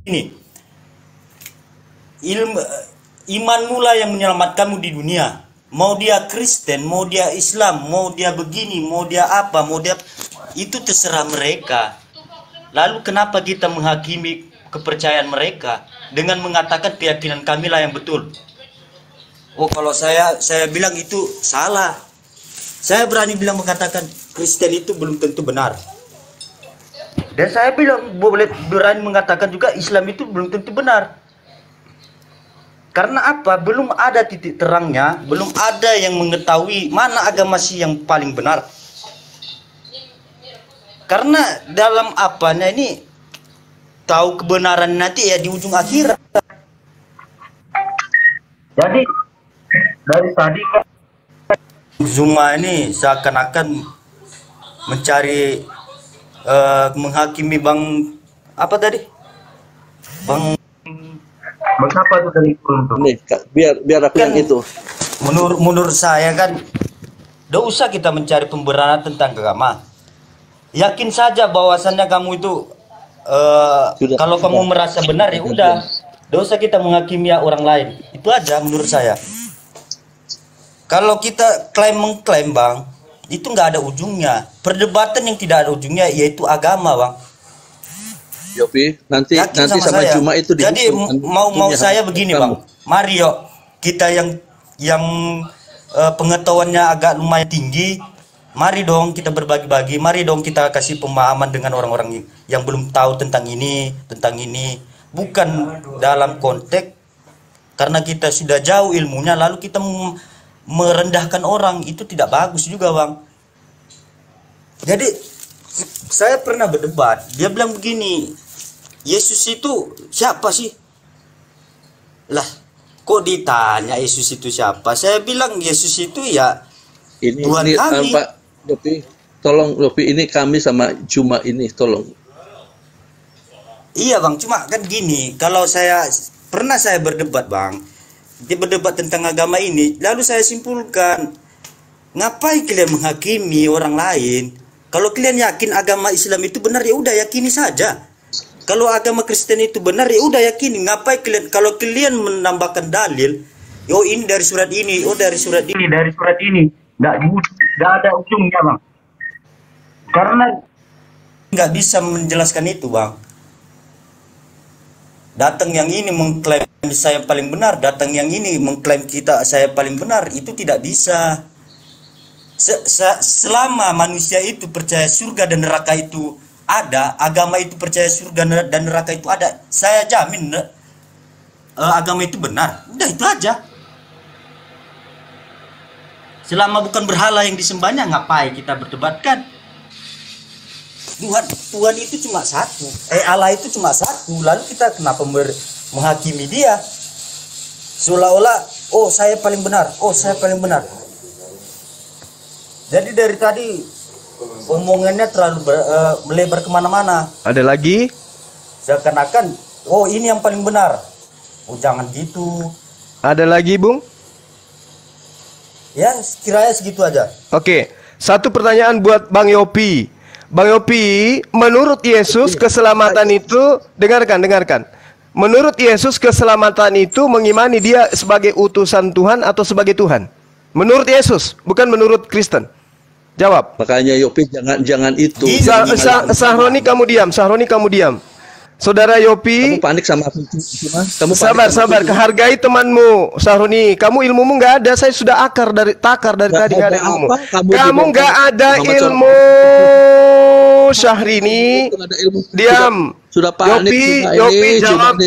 ini, ilmu imanmu lah yang menyelamatkanmu di dunia. Mau dia Kristen, mau dia Islam, mau dia begini, mau dia apa, mau dia, itu terserah mereka. Lalu kenapa kita menghakimi kepercayaan mereka dengan mengatakan keyakinan kami lah yang betul? Oh, kalau saya bilang itu salah. Saya berani bilang mengatakan Kristen itu belum tentu benar. Dan saya bilang boleh berani mengatakan juga Islam itu belum tentu benar. Karena apa? Belum ada titik terangnya, belum ada yang mengetahui mana agama sih yang paling benar. Karena dalam apanya ini tahu kebenaran nanti ya di ujung akhirat. Jadi dari tadi Zuma ini seakan-akan mencari menghakimi Bang apa tadi? Mengapa itu dari nih, biar aku yang itu. Menurut saya kan, tidak usah kita mencari pembenaran tentang agama. Yakin saja bahwasannya kamu itu kalau kamu merasa benar ya udah, tidak usah kita menghakimi orang lain. Itu aja menurut saya. Kalau kita mengklaim Bang, itu nggak ada ujungnya. Perdebatan yang tidak ada ujungnya yaitu agama Bang. Yopi, nanti sama Juma itu dihukum. Jadi mau saya begini Bang, mari yuk kita yang pengetahuannya agak lumayan tinggi, mari dong kita berbagi-bagi, mari dong kita kasih pemahaman dengan orang-orang yang belum tahu tentang ini, bukan dalam konteks karena kita sudah jauh ilmunya lalu kita merendahkan orang, itu tidak bagus juga Bang. Jadi saya pernah berdebat, dia bilang begini, Yesus itu siapa sih? Lah, kok ditanya Yesus itu siapa? Saya bilang Yesus itu ya Tuhan kami. Pak Lopi, tolong Lopi, ini kami sama Juma ini, tolong. Iya Bang, cuma kan gini, kalau saya berdebat Bang, dia berdebat tentang agama ini, lalu saya simpulkan, ngapain kalian menghakimi orang lain? Kalau kalian yakin agama Islam itu benar ya udah yakini saja. Kalau agama Kristen itu benar ya udah yakini. Ngapain kalian kalau kalian menambahkan dalil, oh ini dari surat ini, oh dari surat ini, dari surat ini, nggak ada ujungnya Bang. Karena nggak bisa menjelaskan itu Bang. Datang yang ini mengklaim saya paling benar, datang yang ini mengklaim saya paling benar, itu tidak bisa. Selama manusia itu percaya surga dan neraka itu ada, agama itu percaya surga dan neraka itu ada, saya jamin agama itu benar. Udah itu aja. Selama bukan berhala yang disembahnya, ngapain kita berdebatkan? Tuhan itu cuma satu, Allah itu cuma satu. Lalu kita kenapa menghakimi dia? Seolah-olah, oh saya paling benar, oh saya paling benar. Jadi dari tadi omongannya terlalu melebar kemana-mana. Ada lagi? Seakan-akan, oh ini yang paling benar. Oh jangan gitu. Ada lagi Bung? Ya kiranya segitu aja. Oke, satu pertanyaan buat Bang Yopi. Bang Yopi, menurut Yesus keselamatan itu, dengarkan. Menurut Yesus keselamatan itu mengimani dia sebagai utusan Tuhan atau sebagai Tuhan? Menurut Yesus, bukan menurut Kristen. Jawab. Makanya Yopi jangan itu. Sahroni kamu diam. Saudara Yopi, kamu panik sama aku. Kamu sabar. Hargai temanmu, Sahroni. Kamu ilmumu nggak ada. Saya sudah takar dari tadi nggak ada ilmu. Kamu nggak ada ilmu, Syahrini. Diam. Sudah panik. Yopi jawab.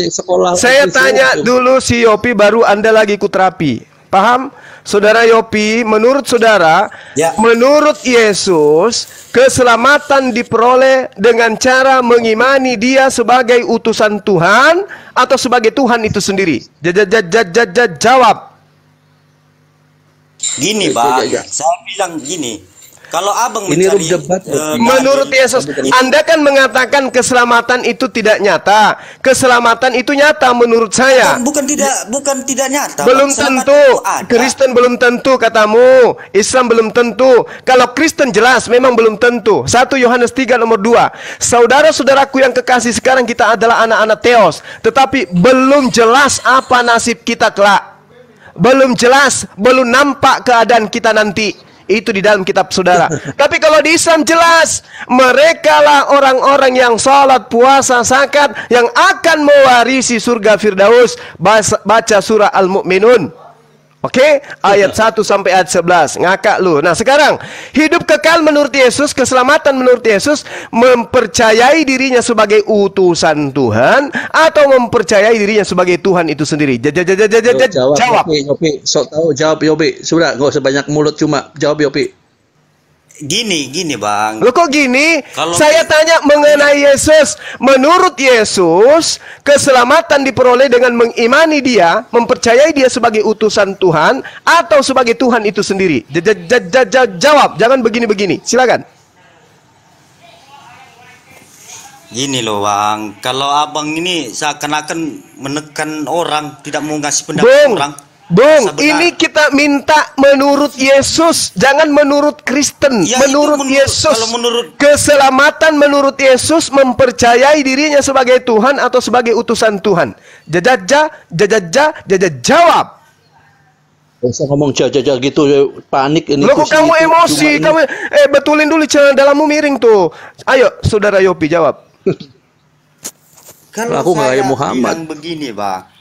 Saya tanya dulu si Yopi, baru Anda lagi ikut terapi. Paham? Saudara Yopi, menurut saudara, menurut Yesus, keselamatan diperoleh dengan cara mengimani dia sebagai utusan Tuhan atau sebagai Tuhan itu sendiri? Jawab. Gini Bang, saya bilang gini. Kalau abang ini mencari debat, menurut Yesus, Anda kan mengatakan keselamatan itu tidak nyata. Keselamatan itu nyata menurut saya. Bukan tidak nyata. Belum tentu. Kristen belum tentu katamu. Islam belum tentu. Kalau Kristen jelas memang belum tentu. 1 Yohanes 3 nomor 2. Saudara-saudaraku yang kekasih, sekarang kita adalah anak-anak Theos, tetapi belum jelas apa nasib kita kelak. Belum jelas, belum nampak keadaan kita nanti. Itu di dalam kitab saudara. Tapi kalau di Islam jelas, mereka lah orang-orang yang sholat, puasa, zakat, yang akan mewarisi surga Firdaus. Baca surah Al-Mu'minun. Oke, ayat 1 sampai ayat 11. Ngakak lu. Nah, sekarang hidup kekal menurut Yesus, keselamatan menurut Yesus, mempercayai dirinya sebagai utusan Tuhan atau mempercayai dirinya sebagai Tuhan itu sendiri? Jawab. Yopi, sok tahu jawab Yopi. Sudah, nggak usah banyak mulut, cuma jawab Yopi. Gini bang. Loh kok gini? Kalau saya tanya mengenai Yesus. Menurut Yesus, keselamatan diperoleh dengan mengimani dia, mempercayai dia sebagai utusan Tuhan, atau sebagai Tuhan itu sendiri? Jawab, jangan begini-begini. Silakan. Gini loh bang, kalau abang ini seakan-akan menekan orang, tidak mau ngasih pendapat orang. Bung, ini kita minta menurut Yesus, jangan menurut Kristen. Ya, menurut Yesus. Kalau menurut keselamatan menurut Yesus, mempercayai dirinya sebagai Tuhan atau sebagai utusan Tuhan. Jawab. Usah ngomong jaja gitu, panik ini. Loh, kok kamu emosi? Kamu betulin dulu dalammu miring tuh. Ayo, saudara Yopi jawab. Kalau aku nggak kayak saya Muhammad. bilang begini bang.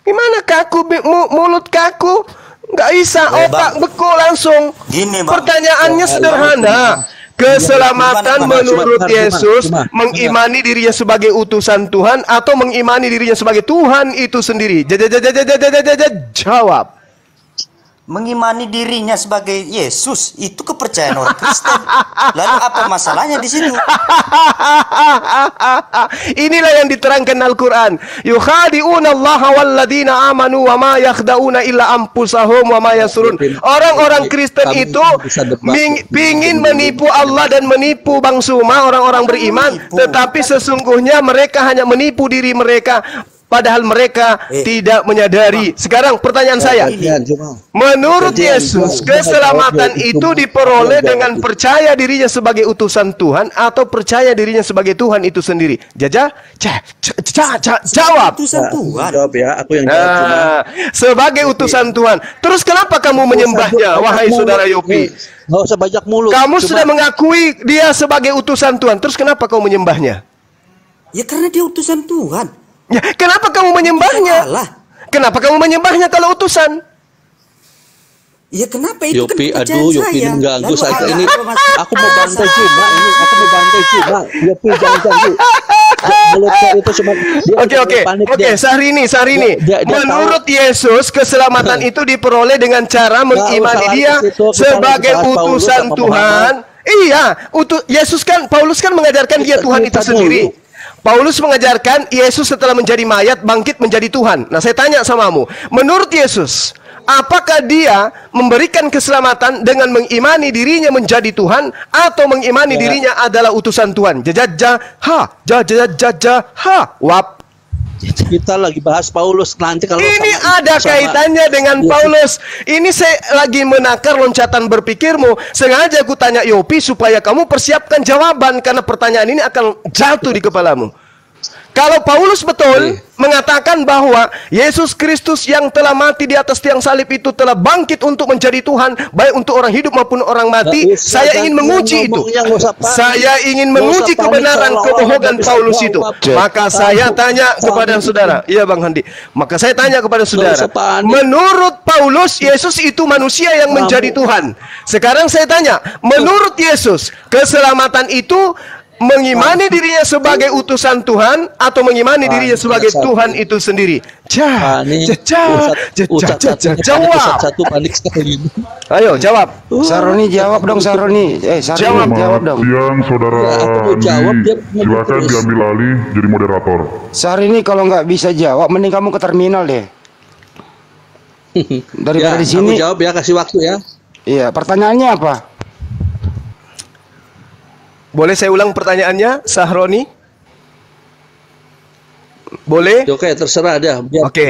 Gimana kaku, mulut kaku? Nggak bisa, otak beku langsung. Gini, pertanyaannya sederhana. Keselamatan menurut Yesus, mengimani dirinya sebagai utusan Tuhan atau mengimani dirinya sebagai Tuhan itu sendiri? Jawab. Mengimani dirinya sebagai Yesus itu kepercayaan orang Kristen. Lalu apa masalahnya di situ? Inilah yang diterangkan Al-Quran. Yukhadi'una Allah walladzina amanu wa ma yakhda'una illa anfusahum wa ma yasurun. Orang-orang Kristen itu pingin menipu Allah dan menipu Bang Suma, orang-orang beriman, tetapi sesungguhnya mereka hanya menipu diri mereka. Padahal mereka tidak menyadari. Sekarang pertanyaan saya, menurut Yesus, keselamatan itu diperoleh dengan percaya dirinya sebagai utusan Tuhan atau percaya dirinya sebagai Tuhan itu sendiri? Jawab. Utusan Tuhan. Jawab ya, aku yang jawab. Sebagai utusan Tuhan. Terus kenapa kamu menyembahnya, wahai saudara Yopi? Nggak usah banyak mulut. Kamu sudah mengakui dia sebagai utusan Tuhan. Terus kenapa kamu menyembahnya? Ya karena dia utusan Tuhan. Ya, kenapa kamu menyembahnya? Kenapa kamu menyembahnya kalau utusan? Ya kenapa itu? Yopi, aduh, Yopi ini mengganggu saya ini. Aku mau bantai cuma ini, aku mau bantai cuma. Yopi jangan ganggu. Oke, Syahrini. Menurut Yesus, keselamatan itu diperoleh dengan cara mengimani dia sebagai utusan Tuhan. Iya, Yesus kan, Paulus kan mengajarkan dia Tuhan itu sendiri. Paulus mengajarkan Yesus setelah menjadi mayat bangkit menjadi Tuhan. Nah, saya tanya samamu, menurut Yesus, apakah dia memberikan keselamatan dengan mengimani dirinya menjadi Tuhan atau mengimani dirinya adalah utusan Tuhan? Wap. Kita lagi bahas Paulus nanti kalau ini ada kaitannya dengan Paulus. Ini saya lagi menakar loncatan berpikirmu. Sengaja aku tanya Yopi supaya kamu persiapkan jawaban karena pertanyaan ini akan jatuh di kepalamu. Kalau Paulus betul mengatakan bahwa Yesus Kristus yang telah mati di atas tiang salib itu telah bangkit untuk menjadi Tuhan, baik untuk orang hidup maupun orang mati, saya ingin menguji itu. Saya ingin menguji kebenaran kebohongan Paulus itu. Maka saya tanya kepada saudara, iya Bang Handi. Maka saya tanya kepada saudara, menurut Paulus, Yesus itu manusia yang menjadi Tuhan. Sekarang saya tanya, menurut Yesus, keselamatan itu mengimani dirinya sebagai utusan Tuhan atau mengimani dirinya sebagai Tuhan itu sendiri? Jawab. Ayo jawab. Saroni jawab dong, Saroni. Jawab dong. Siang saudara Andi, silakan diambil alih jadi moderator. Saroni kalau nggak bisa jawab, mending kamu ke terminal deh. Daripada Ya, di sini. aku jawab ya, kasih waktu ya. Iya, pertanyaannya apa? Boleh saya ulang pertanyaannya, Sahroni? Boleh? Oke, terserah dia.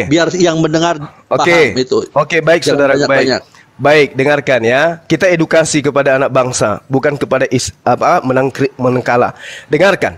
Biar yang mendengar paham itu. Oke, baik saudara, baik. Banyak. Baik, dengarkan ya. Kita edukasi kepada anak bangsa, bukan kepada menengkala. Dengarkan.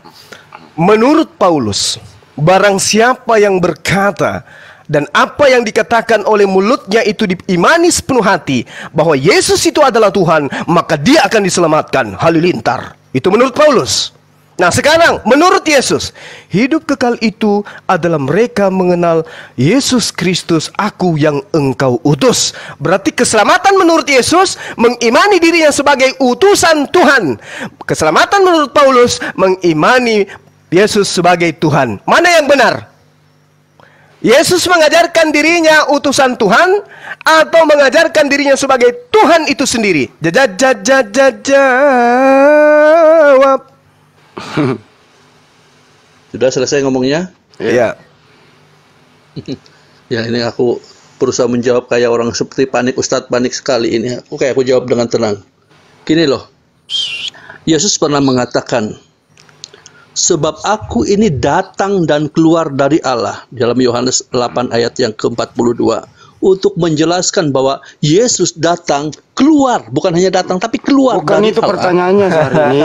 Menurut Paulus, barang siapa yang berkata dan apa yang dikatakan oleh mulutnya itu diimani sepenuh hati bahwa Yesus itu adalah Tuhan, maka dia akan diselamatkan. Halilintar. Itu menurut Paulus. Nah sekarang menurut Yesus, hidup kekal itu adalah mereka mengenal Yesus Kristus, aku yang engkau utus. Berarti keselamatan menurut Yesus mengimani dirinya sebagai utusan Tuhan. Keselamatan menurut Paulus mengimani Yesus sebagai Tuhan. Mana yang benar? Yesus mengajarkan dirinya utusan Tuhan atau mengajarkan dirinya sebagai Tuhan itu sendiri? Jawab. Sudah selesai ngomongnya? Iya. Ya, ini aku berusaha menjawab kayak orang seperti panik, Ustadz panik sekali ini. Oke, aku jawab dengan tenang. Gini loh. Yesus pernah mengatakan, sebab aku ini datang dan keluar dari Allah, dalam Yohanes 8 ayat yang ke-42, untuk menjelaskan bahwa Yesus datang keluar, bukan hanya datang tapi keluar. Bukan itu Allah. Pertanyaannya hari ini.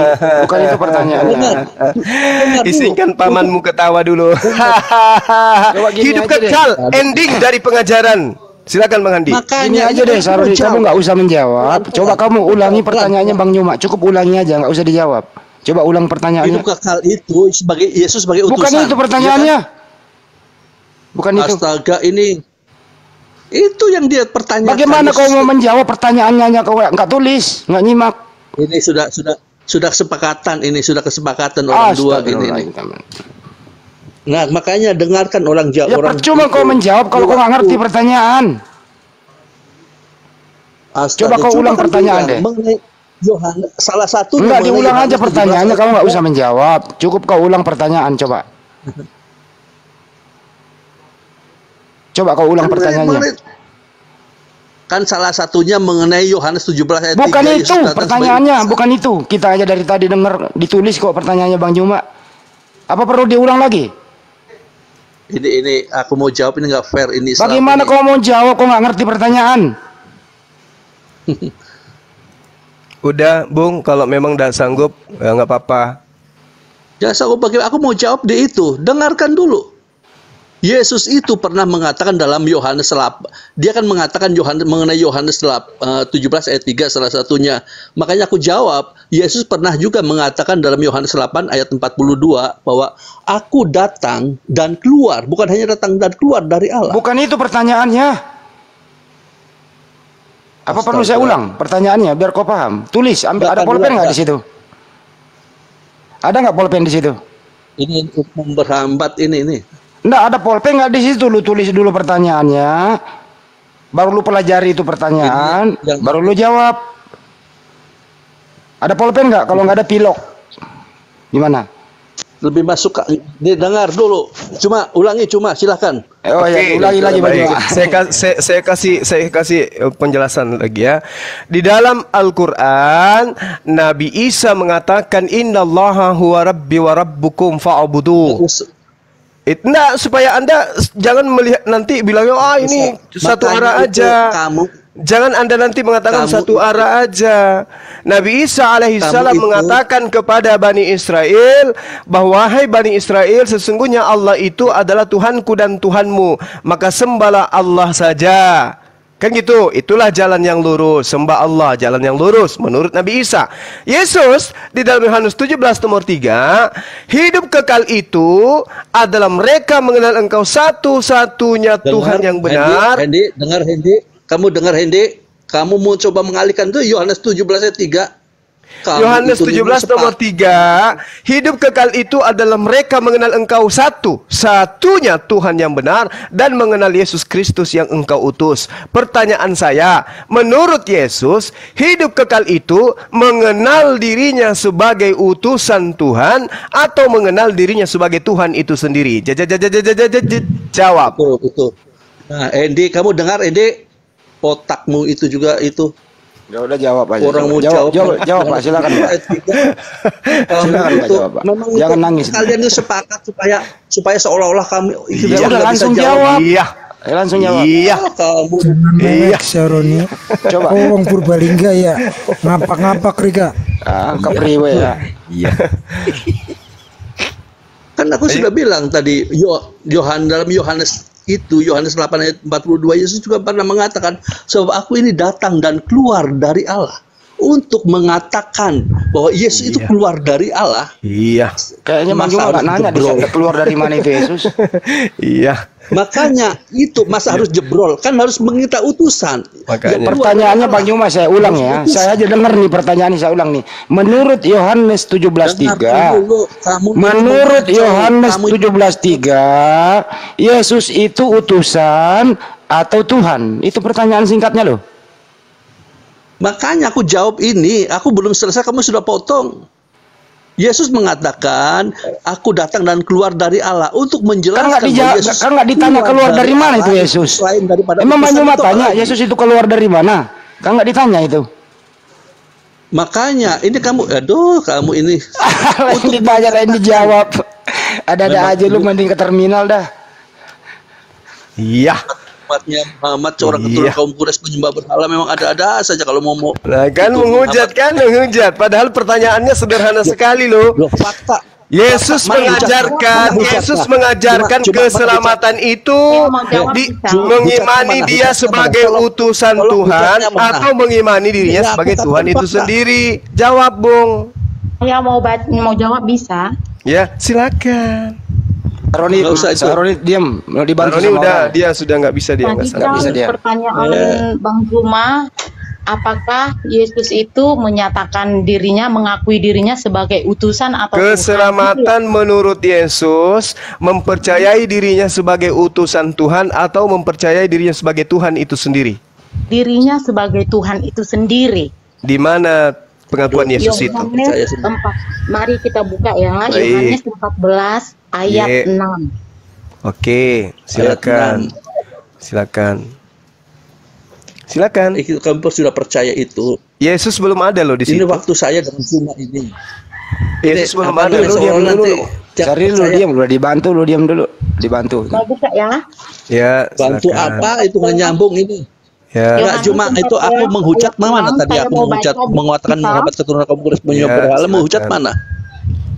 Bukan itu pertanyaannya. Dengar Izinkan pamanmu ketawa dulu. Hidup kekal, ending dari pengajaran. Silakan Bang Andi. Ini aja deh Saroni, kamu nggak usah menjawab. Coba kamu ulangi pertanyaannya Bang Nyuma. Cukup ulangi aja, nggak usah dijawab. Coba ulang pertanyaannya. Hidup kekal itu sebagai Yesus sebagai utusan. Bukan itu pertanyaannya. Bukan itu. Astaga, ini itu yang dia pertanyakan. Bagaimana kau mau menjawab pertanyaannya? Kau nggak tulis, nggak nyimak. Ini sudah kesepakatan, ini sudah kesepakatan orang dua ini. Nah, makanya dengarkan orang jawab. Ya percuma kau menjawab kalau kau nggak ngerti pertanyaan. Coba kau ulang pertanyaan deh. Yohanes, salah satu. Enggak, diulang aja pertanyaannya, kamu nggak usah menjawab. Cukup kau ulang pertanyaan, coba. Coba kau ulang pertanyaannya. Kan salah satunya mengenai Yohanes 17 ayat 3. Bukan itu pertanyaannya, bukan itu. Kita aja dari tadi dengar ditulis kok pertanyaannya Bang Juma. Apa perlu diulang lagi? Ini aku mau jawab, ini nggak fair ini. Bagaimana kau mau jawab kau nggak ngerti pertanyaan? Udah, Bung, kalau memang tidak sanggup, ya nggak apa-apa. Ya, aku mau jawab di itu. Dengarkan dulu. Yesus itu pernah mengatakan dalam Yohanes 8. Dia kan mengatakan mengenai Yohanes 17 ayat 3 salah satunya. Makanya aku jawab, Yesus pernah juga mengatakan dalam Yohanes 8 ayat 42 bahwa aku datang dan keluar, bukan hanya datang dan keluar dari Allah. Bukan itu pertanyaannya. Apa perlu saya ulang pertanyaannya biar kau paham? Tulis, ambil ada pulpen nggak di situ? Ada nggak pulpen di situ? Ini untuk memperhambat ini. Nggak ada pulpen nggak di situ? Lu tulis dulu pertanyaannya, baru lu pelajari itu pertanyaan, baru lu jawab. Ada pulpen nggak? Kalau nggak ada pilok, gimana? Lebih masuk, dengar dulu. Ulangi, silahkan. Oh ya, ulangi lagi Bang. Saya kasih penjelasan lagi ya. Di dalam Al-Qur'an, Nabi Isa mengatakan innallaha huwa rabbi wa rabbukum fa'budu. Nah, supaya Anda jangan melihat nanti bilangnya ini satu arah aja. Jangan Anda nanti mengatakan satu arah aja. Nabi Isa alaihissalam mengatakan kepada Bani Israel bahwa wahai Bani Israel, sesungguhnya Allah itu adalah Tuhanku dan Tuhanmu, maka sembahlah Allah saja. Kan gitu, itulah jalan yang lurus. Sembah Allah, jalan yang lurus menurut Nabi Isa. Yesus di dalam Yohanes 17 nomor 3, hidup kekal itu adalah mereka mengenal Engkau satu-satunya Tuhan yang benar. Hendi, dengar Hendi. Kamu dengar Hendi? Kamu mau coba mengalihkan itu Yohanes 17 ayat 3. Yohanes 17 nomor 3, hidup kekal itu adalah mereka mengenal Engkau satu-satunya Tuhan yang benar dan mengenal Yesus Kristus yang Engkau utus. Pertanyaan saya, menurut Yesus, hidup kekal itu mengenal dirinya sebagai utusan Tuhan atau mengenal dirinya sebagai Tuhan itu sendiri? Jawab. Betul. Nah, Endi, kamu dengar Endi? otakmu itu juga itu. Ya udah jawab aja. Orang mau jawab Pak, silakan Pak. Silakan Pak jawab Pak. Jangan nangis. Kalian itu sepakat supaya seolah-olah kami itu udah langsung jawab. Iya. Langsung jawab. Iya. Kamu Iya. Saroni. Coba. Wong Purbalingga ya. Ngapak-ngapak Rika. Kepriwe ya. Iya. kan aku sudah bilang tadi dalam Yohanes 8 ayat 42 Yesus juga pernah mengatakan sebab aku ini datang dan keluar dari Allah untuk mengatakan bahwa Yesus itu keluar dari Allah. Iya. Kayaknya Bang Juma nggak nanya dia keluar dari mana itu Yesus. Iya. Makanya itu masa harus jebrol, kan harus mengira utusan. Makanya. Pertanyaannya Bang Juma saya ulang ya. Saya aja dengar nih pertanyaannya, saya ulang nih. Menurut Yohanes 17:3, menurut Yohanes 17:3, Yesus itu utusan atau Tuhan? Itu pertanyaan singkatnya loh. Makanya aku jawab ini, aku belum selesai kamu sudah potong. Yesus mengatakan, aku datang dan keluar dari Allah untuk menjelaskan. Kan nggak ditanya keluar dari mana itu Yesus. Emang Bang Juma tanya Yesus itu keluar dari mana? Kan nggak ditanya itu. Makanya ini kamu, kamu ini. Untuk ditanya lain dijawab. Ada aja lu mending ke terminal dah. Iya. Muhammad seorang keturunan kaum Quraisy penyembah berhala memang ada-ada saja kalau mau. Nah kan menghujat kan menghujat. Padahal pertanyaannya sederhana sekali loh. Fakta. Yesus mengajarkan keselamatan itu mengimani dia sebagai utusan Tuhan atau mengimani dirinya sebagai Tuhan itu sendiri. Jawab, Bung. Ya mau jawab bisa. Ya, silakan. Roni diam, mau dibantu Roni sama udah orang. Dia sudah nggak bisa dia. Nggak bisa dia. Pertanyaan Bang Juma, apakah Yesus itu menyatakan dirinya, mengakui dirinya sebagai utusan atau keselamatan Tuhan? Menurut Yesus mempercayai dirinya sebagai utusan Tuhan atau mempercayai dirinya sebagai Tuhan itu sendiri? Dirinya sebagai Tuhan itu sendiri. Di mana pengakuan Yesus itu? Mari kita buka ya, Yohanes 14 ayat 6. Oke, silakan. Silakan. Kamu sudah percaya itu. Yesus belum ada loh di situ. Ini waktu saya dengan Juma ini. Yesus belum ada. Lu diam dulu. Cari lu diam, lu dibantu, lu diam dulu. Dibantu. Mau buka ya? Ya, bantu apa itu nggak nyambung ini. Ya. Enggak cuma itu aku menghujat mana tadi aku menghujat menguatkan sahabat keturunan kaum Quraisy penyembah berhala menghujat mana?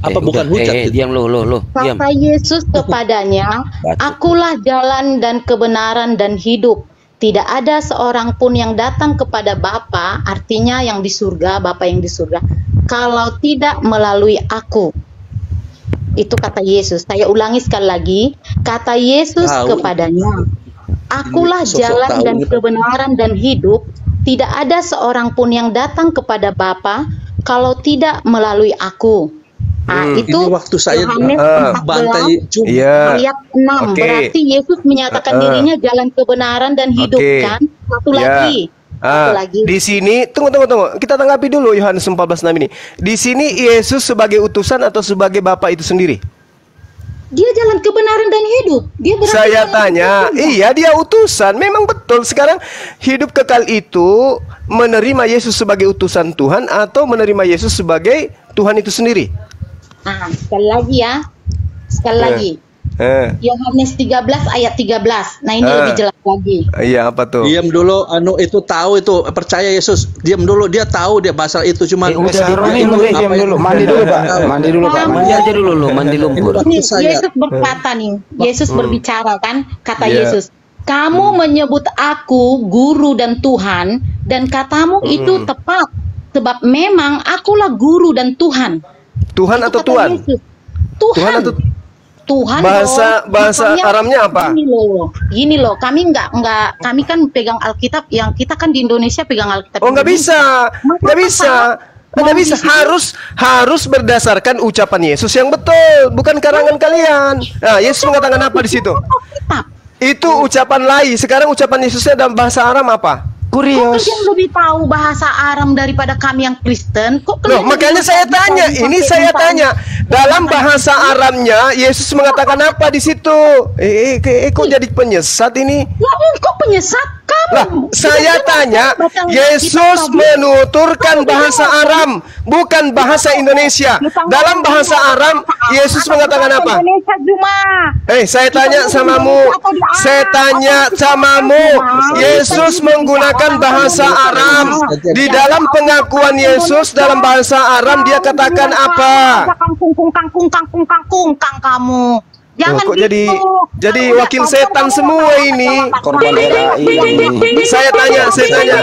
Apa bukan hujat? Diam lo. Diam. Kata Yesus kepadanya, akulah jalan dan kebenaran dan hidup. Tidak ada seorang pun yang datang kepada Bapa, artinya yang di surga, Bapa yang di surga, kalau tidak melalui aku. Itu kata Yesus. Saya ulangi sekali lagi. Kata Yesus kepadanya, akulah jalan dan kebenaran dan hidup. Tidak ada seorang pun yang datang kepada Bapa kalau tidak melalui aku. Itu waktu saya bantai ayat 6. Berarti Yesus menyatakan dirinya jalan kebenaran dan hidup kan? Satu lagi. Di sini tunggu. Kita tanggapi dulu Yohanes 14:6 ini. Di sini Yesus sebagai utusan atau sebagai Bapa itu sendiri? Dia jalan kebenaran dan hidup. Saya tanya, iya dia utusan. Memang betul. Sekarang hidup kekal itu menerima Yesus sebagai utusan Tuhan atau menerima Yesus sebagai Tuhan itu sendiri? Sekali lagi ya. Sekali lagi. Yohanes 13 ayat 13. Nah ini lebih jelas lagi. Iya apa tuh? Diam dulu, itu tahu itu percaya Yesus. Diam dulu, dia tahu dia pasal itu cuma. Diam dulu, mandi dulu Pak. Mandi aja dulu lo, mandi lumpur. Yesus berkata nih, Yesus berbicara kan, kata Yesus. Kamu menyebut aku guru dan Tuhan, dan katamu itu tepat, sebab memang akulah guru dan Tuhan. Tuhan atau Tuhan? Tuhan atau Tuhan. Bahasa Aramnya apa? Gini loh, kami kami kan pegang Alkitab, yang kita kan di Indonesia pegang Alkitab. Oh nggak bisa. Harus berdasarkan ucapan Yesus yang betul, bukan karangan kalian. Nah, Yesus mengatakan apa di situ? Itu ucapan lain. Sekarang ucapan Yesusnya dalam bahasa Aram apa? Kurios. Kok kalian lebih tahu bahasa Aram daripada kami yang Kristen? Makanya saya tanya. Ini saya tanya. Dalam bahasa Aramnya Yesus mengatakan apa di situ? Kok jadi penyesat ini? Ya, kok penyesat? Lah, saya tanya, Yesus menuturkan bahasa Aram, bukan bahasa Indonesia. Dalam bahasa Aram, Yesus mengatakan apa? Saya tanya samamu. Yesus menggunakan bahasa Aram. Di dalam pengakuan Yesus dalam bahasa Aram, dia katakan apa? Kangkung kamu. Jangan kok gitu. jadi wakil setan semua ini. Korban RAI ini. Saya tanya. Karena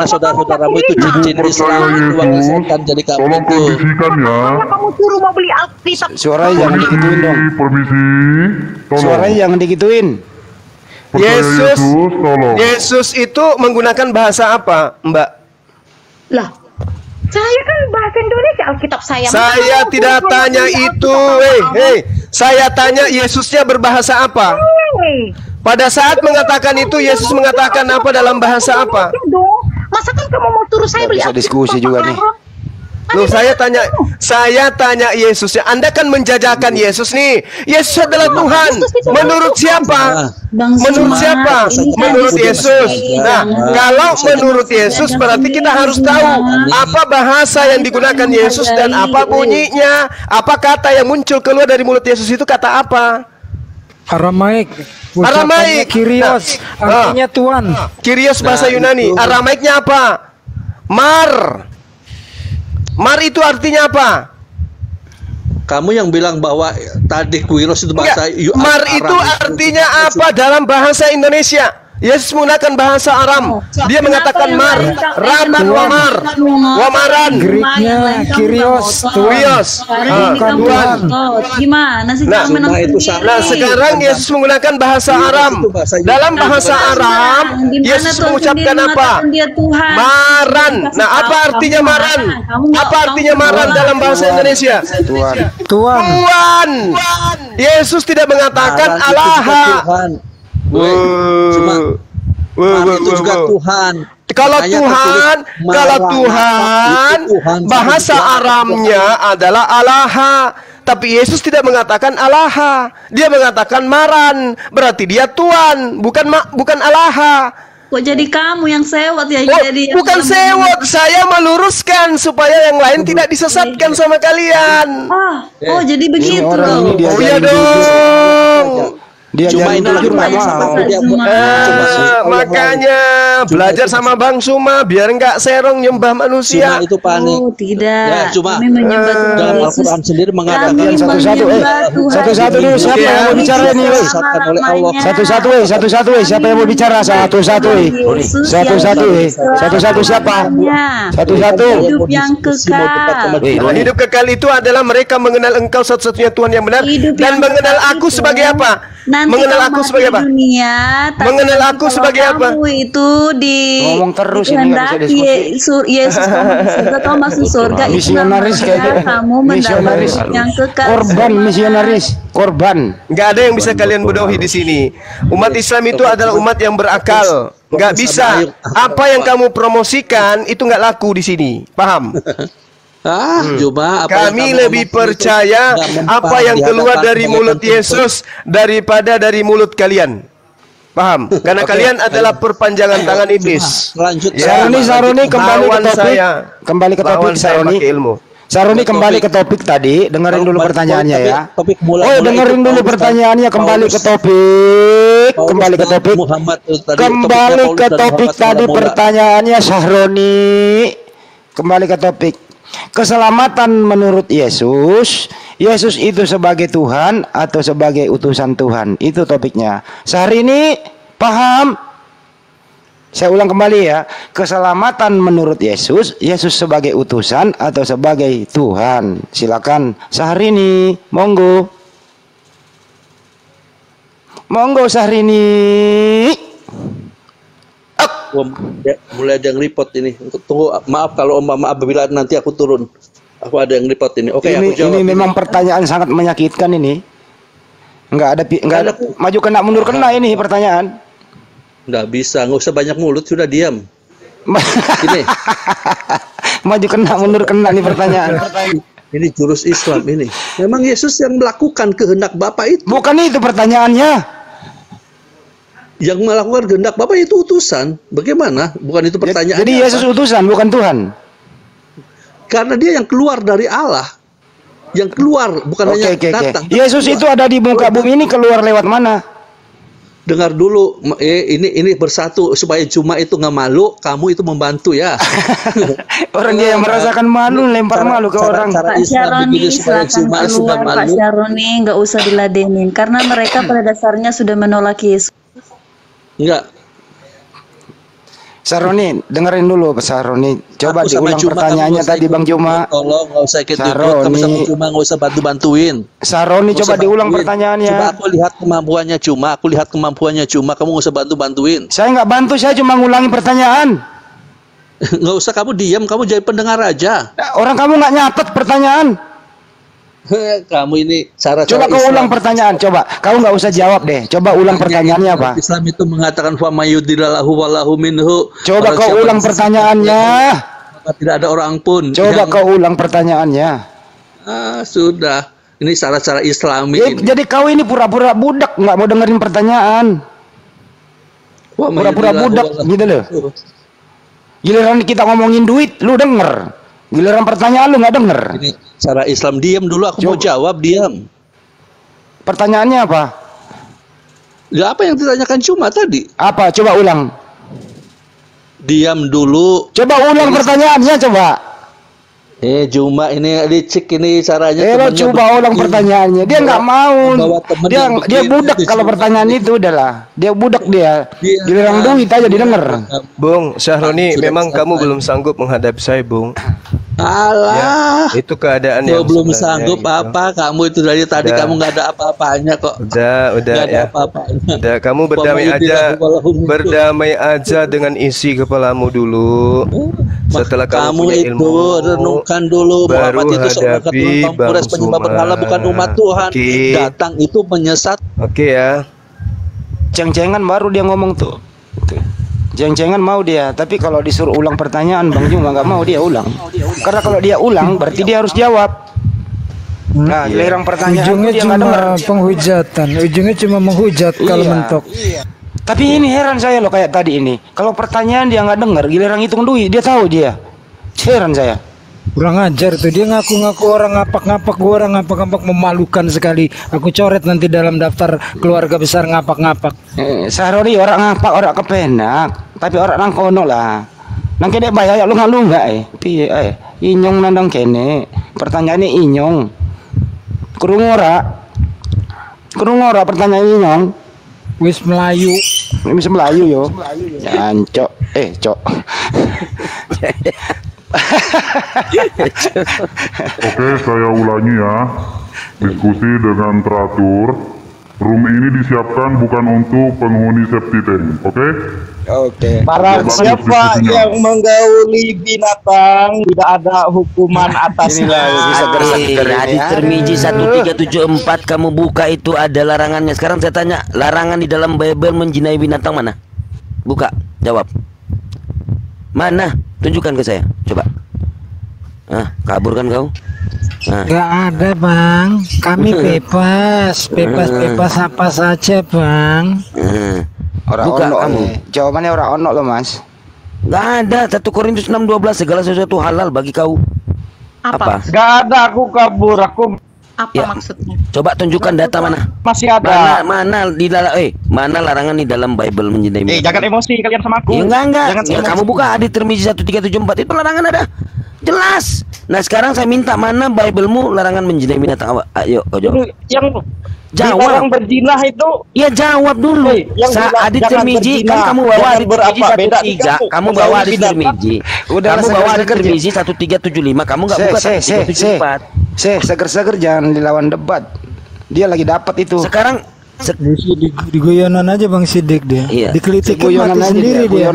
saudara-saudaramu itu cincin Islam itu wakil setan, jadi kamu Tolong itu. permisikan ya. Kamu suruh mau beli Alkitab. Suaranya jangan digituin dong. Permisi. Tolong. Suaranya jangan digituin. Percaya tolong. Yesus itu menggunakan bahasa apa, Mbak? Lah, saya kan bahasa Indonesia Alkitab saya. Saya tidak tanya itu. Saya tanya Yesusnya berbahasa apa? Pada saat mengatakan itu, Yesus mengatakan apa dalam bahasa apa? Masa kan kamu mau suruh saya beli Bisa diskusi juga nih. Loh, saya tanya Yesusnya. Anda kan menjajakan Yesus nih. Yesus adalah Tuhan. Menurut siapa? Menurut siapa? Menurut Yesus. Nah, kalau menurut Yesus berarti kita harus tahu apa bahasa yang digunakan Yesus dan apa bunyinya. Apa kata yang muncul keluar dari mulut Yesus itu kata apa? Aramaik. Kyrios. Artinya Tuhan. Kyrios bahasa Yunani. Aramaiknya apa? Mar itu artinya apa? Kamu yang bilang bahwa tadi Kyrios itu bahasa Mar itu artinya apa dalam bahasa Indonesia? Yesus menggunakan bahasa Aram. Dia mengatakan mar, raban wamaran. Greeknya Kyrios. Tuhan. Gimana sih? Nah, sekarang Yesus menggunakan bahasa Aram. Dalam bahasa Aram, Yesus mengucapkan apa? Maran. Nah, apa artinya maran? Apa artinya maran dalam bahasa Indonesia? Tuhan. Yesus tidak mengatakan Allah. Cuma itu juga Tuhan. Kalau Tuhan bahasa Aramnya adalah Allah, tapi Yesus tidak mengatakan Allah. Dia mengatakan maran, berarti dia Tuhan, bukan Allah. Kok jadi kamu yang sewot ya? Bukan sewot, saya meluruskan supaya yang lain tidak disesatkan sama kalian. Jadi begitu. Oh iya dong. Dia cuma ini makanya belajar sama Bang Suma biar enggak serong nyembah manusia. Cuma itu panik. Tidak. Ya, cuma dalam Al-Quran sendiri mengatakan satu-satu dulu siapa yang mau bicara ini? Satu-satu siapa yang mau bicara? Satu-satu siapa? Satu-satu. Hidup yang kekal. Hidup kekal itu adalah mereka mengenal Engkau satu-satunya Tuhan yang benar dan mengenal Aku sebagai apa? Mengenal Aku sebagai apa? Mengenal Aku sebagai apa? Kamu itu ngomong terus ini nggak bisa diskusi. Yesus kamu masuk surga. Misionaris kayak kamu misionaris yang kekal. Korban. Nggak ada yang bisa kalian bodohi di sini. Umat Islam itu adalah umat yang berakal. Nggak bisa. Apa yang kamu promosikan itu nggak laku di sini. Paham? Kami lebih percaya apa yang keluar dari mulut Yesus daripada dari mulut kalian. Paham? Karena kalian adalah perpanjangan tangan iblis. Lanjut. Saroni kembali ke topik. Kembali ke topik Saroni kembali ke topik tadi. Dengerin dulu pertanyaannya ya. Dengerin dulu pertanyaannya. Kembali ke topik. Kembali ke topik tadi pertanyaannya Saroni. Kembali ke topik. Keselamatan menurut Yesus itu sebagai Tuhan atau sebagai utusan Tuhan? Itu topiknya. Sehari ini paham? Saya ulang kembali ya. Keselamatan menurut Yesus sebagai utusan atau sebagai Tuhan? Silakan Sehari ini, monggo Sehari ini. Mulai ada yang report ini. Tunggu, maaf kalau maaf bila nanti aku turun. Aku ada yang report ini. Oke, aku jawab. Ini memang pertanyaan sangat menyakitkan ini. Enggak ada maju kena mundur kena ini pertanyaan. Enggak bisa, enggak usah banyak mulut, sudah diam. Ini. Maju kena mundur kena nih pertanyaan. Ini jurus Islam ini. Memang Yesus yang melakukan kehendak Bapa itu. Bukan itu pertanyaannya. Yang melakukan kehendak Bapa itu utusan. Bagaimana? Bukan itu pertanyaan. Jadi Yesus utusan, bukan Tuhan. Karena dia yang keluar dari Allah. Yang keluar, bukan hanya datang. Yesus itu ada di muka bumi ini, keluar lewat mana? Dengar dulu, ini bersatu supaya cuma itu nggak malu, kamu itu membantu ya. Orang dia yang merasakan malu, lempar malu ke orang. Pak Syaroni, silakan keluar. Pak Syaroni, nggak usah diladenin, karena mereka pada dasarnya sudah menolak Yesus. Enggak. Saroni, dengerin dulu Pak Saroni. Coba diulang pertanyaannya tadi Bang Juma. Tolong nggak usah ikut kamu sama Cuma nggak usah bantu-bantuin. Saroni coba diulang pertanyaannya. Coba aku lihat kemampuannya Cuma, kamu nggak usah bantu-bantuin. Saya nggak bantu, saya cuma ngulangi pertanyaan. Nggak usah kamu diam, kamu jadi pendengar aja. Orang kamu nggak nyatet pertanyaan. Kamu ini cara-cara Coba kau ulang pertanyaan, coba. Kamu nggak usah jawab deh. Coba ulang pertanyaannya apa? Islam itu mengatakan famayudilallahu walahu minhu. Coba kau ulang pertanyaannya. Tidak ada orang pun. Coba kau ulang pertanyaannya. Sudah. Ini cara-cara Islami. Jadi kau ini pura-pura budak, nggak mau dengerin pertanyaan. Pura-pura budak gitu loh. Giliran kita ngomongin duit, lu denger. Giliran pertanyaan lu nggak denger. Ini cara Islam. Diam dulu, aku mau jawab, diam. Pertanyaannya apa? Ya, apa yang ditanyakan Cuma tadi? Apa? Coba ulang. Diam dulu. Coba ulang pertanyaannya, coba. Cuma ini licik ini caranya. Lo coba ulang pertanyaannya. Dia nggak mau. Dia budak kalau pertanyaan itu udahlah. Dia budak dia. Giliran duit aja didengar. Bung Syahroni, memang kamu belum sanggup menghadapi saya, Bung. Alah, ya, itu keadaan yang belum sanggup gitu. Apa kamu itu dari tadi kamu nggak ada apa-apanya kok. Udah ya. Udah, kamu berdamai aja dengan isi kepalamu dulu. Setelah kamu punya ilmu, renungkan dulu baru Muhammad itu seorang ketua penyembah berhala, bukan umat Tuhan. Datang itu menyesat. Oke ya. Ceng-cengan baru dia ngomong tuh. Ceng-cengan mau dia, tapi kalau disuruh ulang pertanyaan Bang Juma nggak mau dia ulang. Karena kalau dia ulang berarti dia harus jawab. Nah, giliran pertanyaan ujungnya dia cuma penghujatan, ujungnya cuma menghujat kalau mentok. Tapi ini heran saya loh kayak tadi ini. Kalau pertanyaan dia nggak dengar, giliran hitung duit dia tahu dia. Heran saya. Kurang ajar tuh, dia ngaku-ngaku orang ngapak-ngapak, gua orang ngapak-ngapak, memalukan sekali. Aku coret nanti dalam daftar keluarga besar ngapak-ngapak. Sarori orang ngapak, orang kepenak, tapi orang nang kono lah. Nang kene bayar lu nggak piye inyong nandang kene. Pertanyaannya inyong. Krungu ora pertanyaan inyong. Wis Melayu yo. Jancok, cok. Oke, saya ulangi ya. Diskusi dengan teratur. Room ini disiapkan bukan untuk penghuni septic tank, oke? Oke. Para siapa yang menggauli binatang tidak ada hukuman atasnya. Hadis Tirmizi 1374 kamu buka itu ada larangannya. Sekarang saya tanya, larangan di dalam Bible menjinai binatang mana? Buka, jawab. Mana? Tunjukkan ke saya, coba. Kabur kan kau? Gak ada Bang, kami bebas apa saja Bang. Orang buka ono kamu. Jawabannya orang ono loh Mas. Gak ada. 1 Korintus 6:12 segala sesuatu halal bagi kau. Apa? Gak ada, aku kabur, Apa maksudnya? Coba tunjukkan data mana? Masih ada. Mana di dalam mana larangan di dalam Bible menjinai binatang? Jangan emosi kalian sama aku. Enggak. Ya, kamu buka hadis Tirmizi 1374 itu larangan ada. Jelas. Nah, sekarang saya minta mana Bible-mu larangan menjinai binatang? Ayo, Yang jawab. Berzina itu. Iya, jawab dulu. Hadis Tirmizi kan kamu bawa hadis Tirmizi 13. Kamu bawa hadis Tirmizi. Kamu bawa hadis Tirmizi 1375. Kamu enggak buka 1374. Seger-seger jangan dilawan debat. Dia lagi dapat itu. Sekarang di goyonan aja Bang Sidik dia. Iya. Dikritik goyonan aja sendiri dia.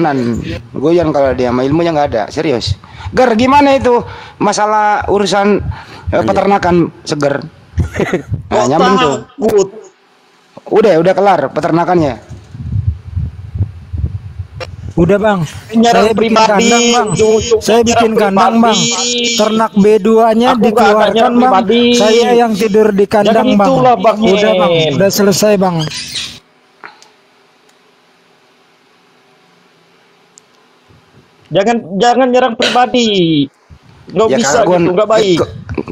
Goyan kalau dia ilmunya nggak ada. Serius. Ger, gimana itu masalah urusan peternakan Seger? Nah, nyaman tuh. Udah kelar peternakannya. Udah Bang, saya bikin kandang Bang. Saya bikin kandang Bang. Ternak B2-nya dikeluarkan Bang. Saya yang tidur di kandang Bang. Udah Bang, udah selesai Bang. Jangan nyerang pribadi. Nggak Ya, bisa kalau gitu, nggak baik.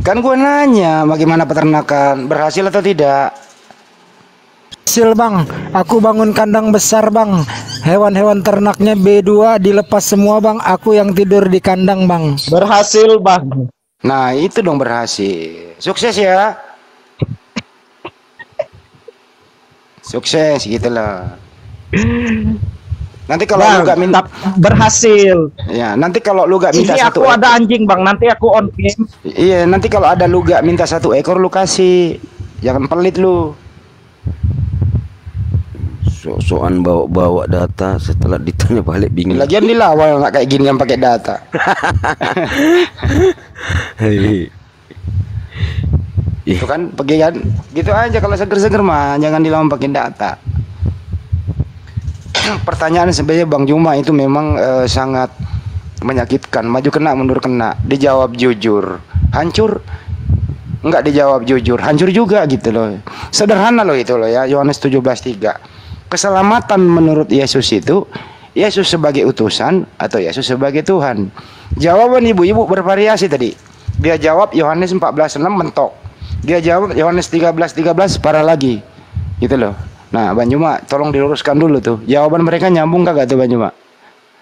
Kan gua nanya bagaimana peternakan, berhasil atau tidak? Hasil bang, aku bangun kandang besar bang. Hewan-hewan ternaknya B2 dilepas semua bang. Aku yang tidur di kandang bang. Berhasil bang. Nah itu dong berhasil. Sukses ya. Sukses gitulah. Nanti kalau lu gak minta berhasil. Ya, nanti kalau lu gak minta Ini satu aku ada anjing bang, nanti aku on game. Iya, nanti kalau ada lu gak minta 1 ekor lu kasih. Jangan pelit lu. Soal bawa data setelah ditanya balik bingung. Lagian dilawal nggak kayak gini yang pakai data. Itu kan pergi kan, gitu aja kalau seger-seger mah jangan dilawan pakai data. Pertanyaan sebenarnya Bang Juma itu memang sangat menyakitkan. Maju kena, mundur kena. Dijawab jujur, hancur. Enggak dijawab jujur, hancur juga gitu loh. Sederhana loh itu loh ya, Yohanes 17:3. Keselamatan menurut Yesus itu Yesus sebagai utusan atau Yesus sebagai Tuhan. Jawaban ibu-ibu bervariasi tadi. Dia jawab Yohanes 14:6 mentok. Dia jawab Yohanes 13:13 parah lagi. Gitu loh. Nah, Bang Juma tolong diluruskan dulu tuh. Jawaban mereka nyambung kagak tuh Bang Juma?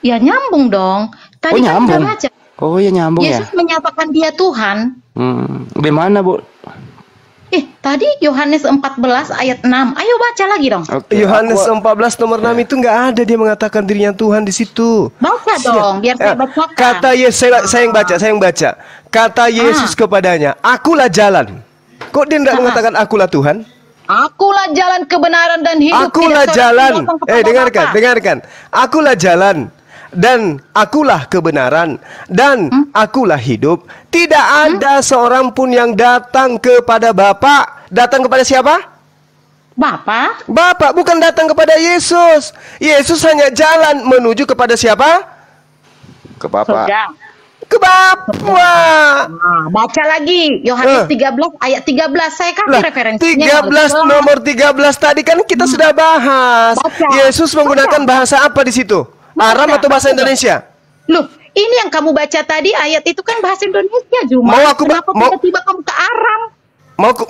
Ya nyambung dong. Tadi Oh, nyambung. Kan kita baca. Oh ya nyambung ya. Yesus menyatakan dia Tuhan. Gimana Bu? Tadi Yohanes 14 ayat 6. Ayo baca lagi dong. Yohanes 14 nomor 6 itu nggak ada dia mengatakan dirinya Tuhan di situ. Baca dong, biar saya bacakan. Kata Yesus, saya yang baca. Kata Yesus kepadanya, "Akulah jalan." Kok dia tidak mengatakan akulah Tuhan? Akulah jalan kebenaran dan hidup. Akulah jalan. Dengarkan. Akulah jalan dan akulah kebenaran dan akulah hidup. Tidak ada seorang pun yang datang kepada Bapa. Datang kepada siapa? Bapa. Bapa, bukan datang kepada Yesus. Yesus hanya jalan menuju kepada siapa? Ke Bapa. Ke Bapa. Nah, baca lagi Yohanes 13 ayat 13. Saya kasih referensinya. 13 nomor 13 tadi kan kita sudah bahas. Yesus menggunakan bahasa apa di situ? Aram atau bahasa Indonesia? Loh, ini yang kamu baca tadi ayat itu kan bahasa Indonesia Juma. Mau aku Kenapa tiba-tiba kamu ke Aram?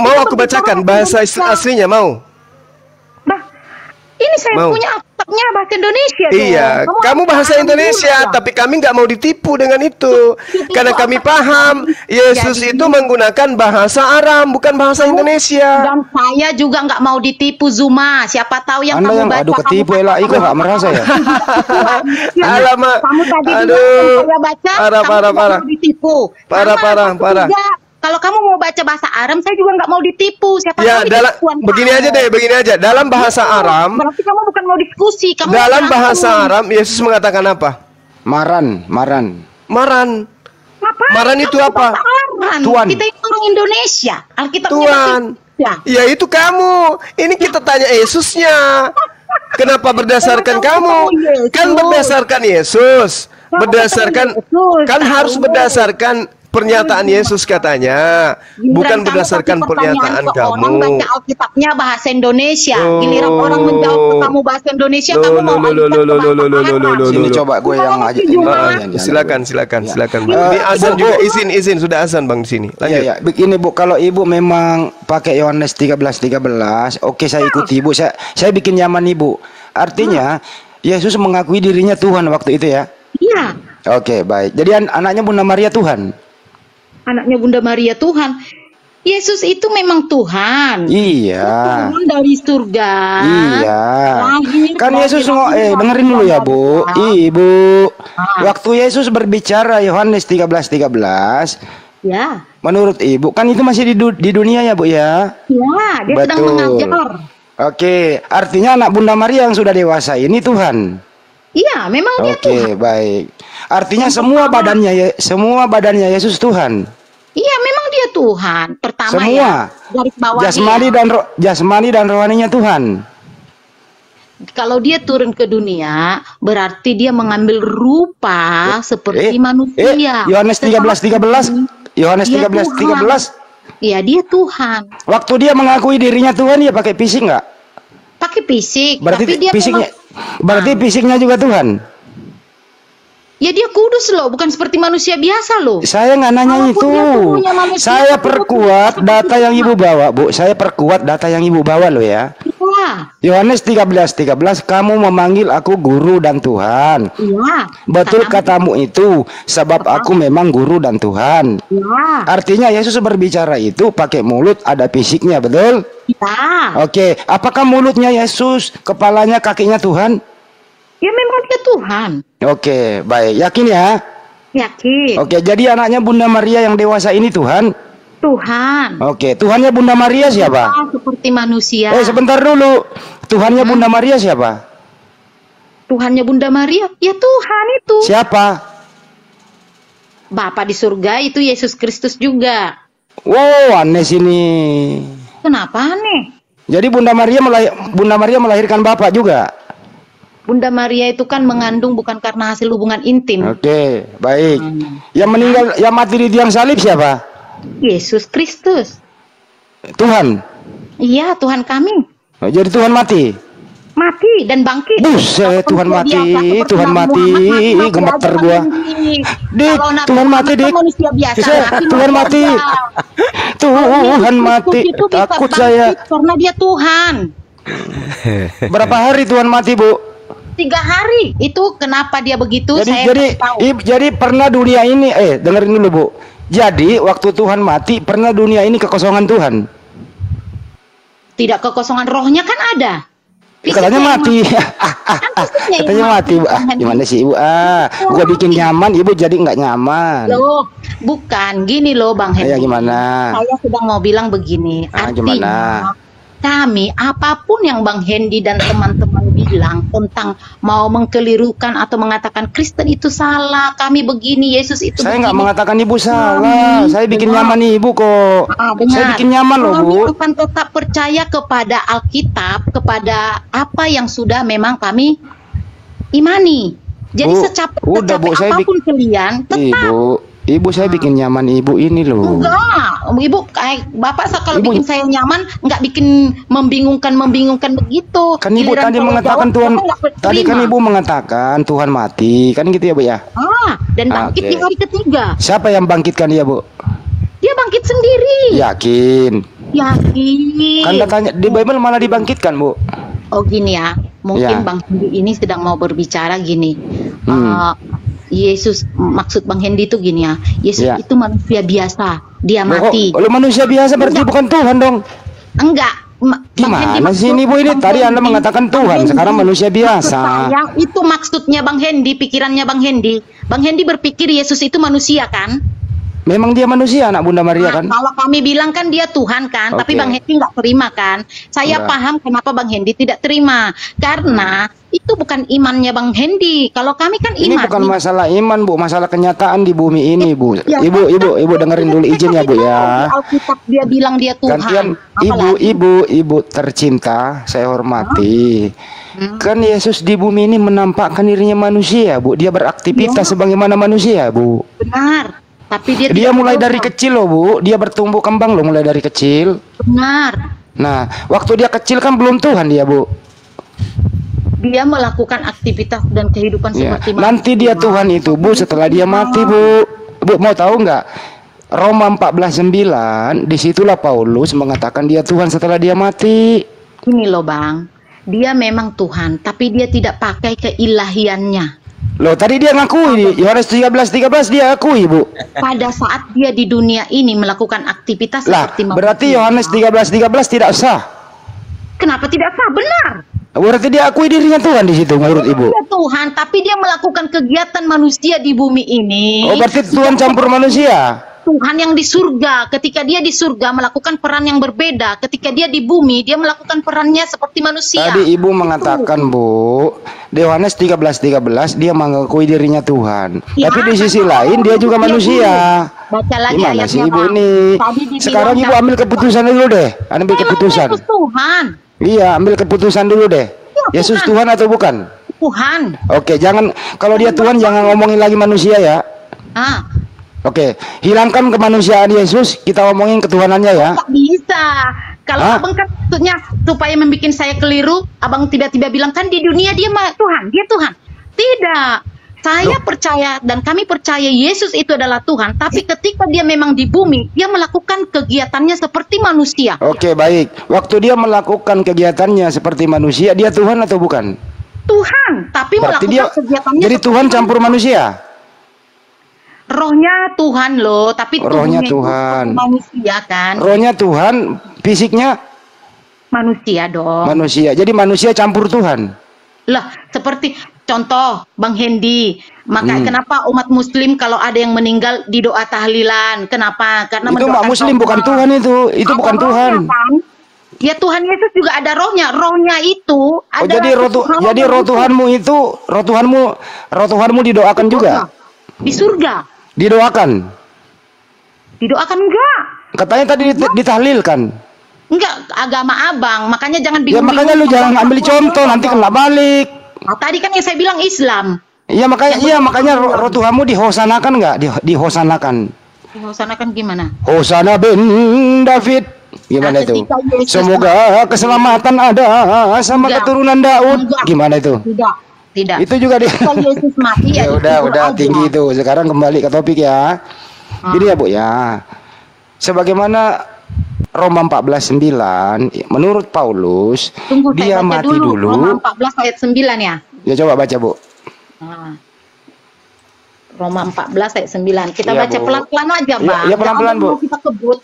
Mau aku bacakan bahasa aslinya mau? Ini saya punya aktabnya bahasa Indonesia. Iya, kamu bahasa Indonesia, tapi kami nggak mau ditipu dengan itu. Karena kami paham Yesus itu menggunakan bahasa Aram, bukan bahasa Indonesia. Dan saya juga nggak mau ditipu Zuma. Siapa tahu yang Anda kamu baca. Aduh ketipu Ela, Iko nggak merasa ya? Alamak. Kamu tadi Aduh. saya baca. Parah. Ditipu. Parah. Kalau kamu mau baca bahasa Aram, saya juga nggak mau ditipu. Siapa Ya, tahu begini aja. Dalam bahasa Aram, berarti kamu bukan mau diskusi. Kamu dalam bahasa Aram, Yesus mengatakan apa? Maran. Maran itu apa? Tuan. Kita itu orang Indonesia. Alkitabnya Tuan. Ya itu kamu. Ini kita tanya Yesusnya. Kenapa berdasarkan kamu? Kan berdasarkan Yesus. Kan harus berdasarkan pernyataan Yesus katanya, bukan berdasarkan pernyataan kamu. Orang baca Alkitabnya bahasa Indonesia. Giliran orang menjawab ke kamu bahasa Indonesia, kamu mau Sini coba gue yang ngajak. Silakan. Ini azan juga, izin sudah azan Bang di sini. Lanjut. Iya, begini Bu, kalau Ibu memang pakai Yohanes 13:13, oke saya ikuti Ibu. Saya bikin nyaman Ibu. Artinya Yesus mengakui dirinya Tuhan waktu itu ya. Iya. Oke, baik. Jadi anaknya Bunda Maria Tuhan. Anaknya Bunda Maria Tuhan. Yesus itu memang Tuhan. Iya. Turun dari surga. Iya. Lahir Kan Yesus dengerin dulu ya Bu. Ibu. Waktu Yesus berbicara Yohanes 13:13. Ya. Menurut Ibu kan itu masih di dunia ya Bu ya? Ya, dia sedang mengajar. Oke, artinya anak Bunda Maria yang sudah dewasa ini Tuhan. Iya, memang dia Tuhan. Oke, baik. Artinya semua badannya Yesus Tuhan. Iya, memang dia Tuhan. Pertama semua. Garis bawah jasmani dan rohaninya Tuhan. Kalau dia turun ke dunia, berarti dia mengambil rupa seperti manusia. Yohanes 13:13. Yohanes 13:13. Iya, dia Tuhan. Waktu dia mengakui dirinya Tuhan, dia pakai fisik nggak? Pakai fisik. Berarti tapi dia fisiknya juga Tuhan. Ya dia kudus loh, bukan seperti manusia biasa loh. Saya nggak nanya itu. Saya perkuat data yang ibu bawa, Bu. Saya perkuat data yang ibu bawa loh ya. Yohanes 13:13, kamu memanggil aku guru dan Tuhan. Iya. Betul katamu itu, sebab aku memang guru dan Tuhan. Iya. Artinya Yesus berbicara itu pakai mulut, ada fisiknya, betul? Iya. Oke, apakah mulutnya Yesus, kepalanya, kakinya Tuhan? Ya memang dia Tuhan. Oke, baik. Yakin ya? Yakin. Oke, jadi anaknya Bunda Maria yang dewasa ini Tuhan? Tuhan. Oke, Tuhannya Bunda Maria siapa? Seperti manusia. Sebentar dulu. Tuhannya Bunda Maria siapa? Tuhannya Bunda Maria? Ya Tuhan itu. Siapa? Bapa di surga itu Yesus Kristus juga. Wow, aneh sini. Kenapa aneh? Jadi Bunda Maria melahirkan Bapak juga? Bunda Maria itu kan mengandung bukan karena hasil hubungan intim. Oke, baik. Yang meninggal, yang mati di tiang salib siapa? Yesus Kristus. Tuhan? Iya, Tuhan kami. Jadi Tuhan mati? Mati dan bangkit. Buset, Tuhan mati, Tuhan mati, gemeter gua. Dik, Tuhan mati, Dik. Tuhan mati. Tuhan mati. Takut saya. Karena dia Tuhan. Berapa hari Tuhan mati, Bu? 3 hari. Itu kenapa dia begitu? Jadi pernah dunia ini, dengerin dulu, Bu. Jadi waktu Tuhan mati, pernah dunia ini kekosongan Tuhan? Tidak kekosongan, rohnya kan ada. Katanya mati. Katanya mati, Bu. Gimana sih, Ibu? Gua bikin nyaman, Ibu jadi nggak nyaman. Loh, bukan gini loh, Bang Hendy. Ya gimana? Saya sedang mau bilang begini. Artinya kami, apapun yang Bang Hendy dan teman-teman bilang tentang mau mengkelirukan atau mengatakan Kristen itu salah, kami begini, Yesus itu saya begini. nggak mengatakan Ibu salah, saya bikin nyaman Ibu kok. Saya bikin nyaman loh, Bu. Kami akan tetap percaya kepada Alkitab, kepada apa yang sudah memang kami imani. Jadi secapek apapun kalian, tetap. Ibu saya bikin nyaman Ibu ini loh. Enggak, Ibu Bapak kalau bikin saya nyaman nggak bikin membingungkan begitu. Kan Ibu tadi mengatakan Tuhan, tadi kan Ibu mengatakan Tuhan mati, kan gitu ya, Bu ya? Dan bangkit di hari ketiga. Siapa yang bangkitkan dia, Bu? Dia bangkit sendiri. Yakin? Yakin. Kan katanya di Bible malah dibangkitkan, Bu. Oh gini ya, mungkin Bang Hendy ini sedang mau berbicara gini. Yesus, maksud Bang Hendy itu gini ya, Yesus itu manusia biasa, dia mati. Kalau manusia biasa berarti bukan Tuhan dong? Enggak. Gimana sih ini, Bu? Ini tadi Anda mengatakan Tuhan, sekarang manusia biasa. Itu maksudnya Bang Hendy, pikirannya Bang Hendy. Bang Hendy berpikir Yesus itu manusia kan? Memang dia manusia, anak Bunda Maria kan? Kalau kami bilang kan dia Tuhan kan, tapi Bang Hendy nggak terima kan? Saya paham kenapa Bang Hendy tidak terima, karena itu bukan imannya Bang Hendy. Kalau kami kan iman. Ini bukan masalah iman, Bu, masalah kenyataan di bumi ini, Bu. Ibu dengerin dulu izin ya, Bu ya. Alkitab dia bilang dia Tuhan. Gantian, ibu tercinta, saya hormati. Kan Yesus di bumi ini menampakkan dirinya manusia, Bu. Dia beraktivitas sebagaimana manusia, Bu. Benar. Tapi dia mulai dari kecil loh, Bu. Dia bertumbuh kembang loh mulai dari kecil. Benar. Nah, waktu dia kecil kan belum Tuhan dia, Bu. Dia melakukan aktivitas dan kehidupan seperti nanti dia Tuhan itu, Bu, setelah dia mati, Bu. Bu, mau tahu nggak? Roma 14:9, disitulah Paulus mengatakan dia Tuhan setelah dia mati. Ini loh, Bang. Dia memang Tuhan, tapi dia tidak pakai keilahiannya. Loh, tadi dia ngakui di Yohanes 13:13 dia akui, Bu. Pada saat dia di dunia ini melakukan aktivitas seperti manusia. Berarti Yohanes 13:13 tidak sah. Kenapa tidak sah? Benar. Berarti dia akui dirinya Tuhan di situ menurut Ibu. Dia Tuhan, tapi dia melakukan kegiatan manusia di bumi ini. Oh, berarti Tuhan campur manusia. Tuhan yang di surga, ketika dia di surga melakukan peran yang berbeda, ketika dia di bumi dia melakukan perannya seperti manusia. Tadi Ibu mengatakan, Bu, di Yohanes 13:13 dia mengakui dirinya Tuhan. Tapi di sisi lain dia juga manusia. Baca lagi gimana ayatnya, sih Ibu Bang. ini? Sekarang Ibu ambil keputusan dulu deh. Ambil keputusan. Yesus Tuhan. Iya, ambil keputusan dulu deh. Yesus Tuhan atau bukan? Tuhan. Oke, jangan, kalau dia Tuhan jangan ngomongin lagi manusia ya. Oke, hilangkan kemanusiaan Yesus, kita ngomongin ketuhanannya ya. Tidak bisa. Kalau abang kan maksudnya supaya membuat saya keliru, abang tiba-tiba bilang kan di dunia dia Tuhan, dia Tuhan. Tidak. Saya percaya dan kami percaya Yesus itu adalah Tuhan, tapi ketika dia memang di bumi, dia melakukan kegiatannya seperti manusia. Oke, baik. Waktu dia melakukan kegiatannya seperti manusia, dia Tuhan atau bukan? Tuhan, tapi berarti melakukan kegiatannya jadi Tuhan campur manusia. Rohnya Tuhan loh, tapi rohnya tubuhnya Tuhan. itu manusia kan? Rohnya Tuhan, fisiknya manusia dong. Manusia. Jadi manusia campur Tuhan. Lah, seperti contoh Bang Hendi, maka kenapa umat muslim kalau ada yang meninggal di doa tahlilan? Kenapa? Karena itu umat muslim bukan Tuhan itu bukan Tuhan. Kan? Ya Tuhan Yesus juga ada rohnya. Rohnya itu ada. Jadi roh Tuhanmu didoakan juga. Di surga. Didoakan. Didoakan enggak? Katanya tadi ditahlilkan. Enggak, agama abang, makanya jangan bingung. Ya makanya lu jangan ambil contoh, nanti kena balik. Nah, tadi kan yang saya bilang Islam. Iya makanya roh Tuhanmu dihosanakan enggak? Dihosanakan. Dihosanakan gimana? Hosana bin David. Gimana itu? Semoga keselamatan ada sama keturunan Daud. Gimana itu? Tidak. Itu juga dia. Yesus mati ya udah tinggi itu. Sekarang kembali ke topik ya. Jadi ya Bu ya. Sebagaimana Roma 14:9 menurut Paulus, dia mati dulu. Roma 14 ayat 9 ya. Ya coba baca, Bu. Roma 14 ayat 9. Kita baca pelan-pelan aja, Bang. Ya pelan-pelan, Bu. Kita kebut.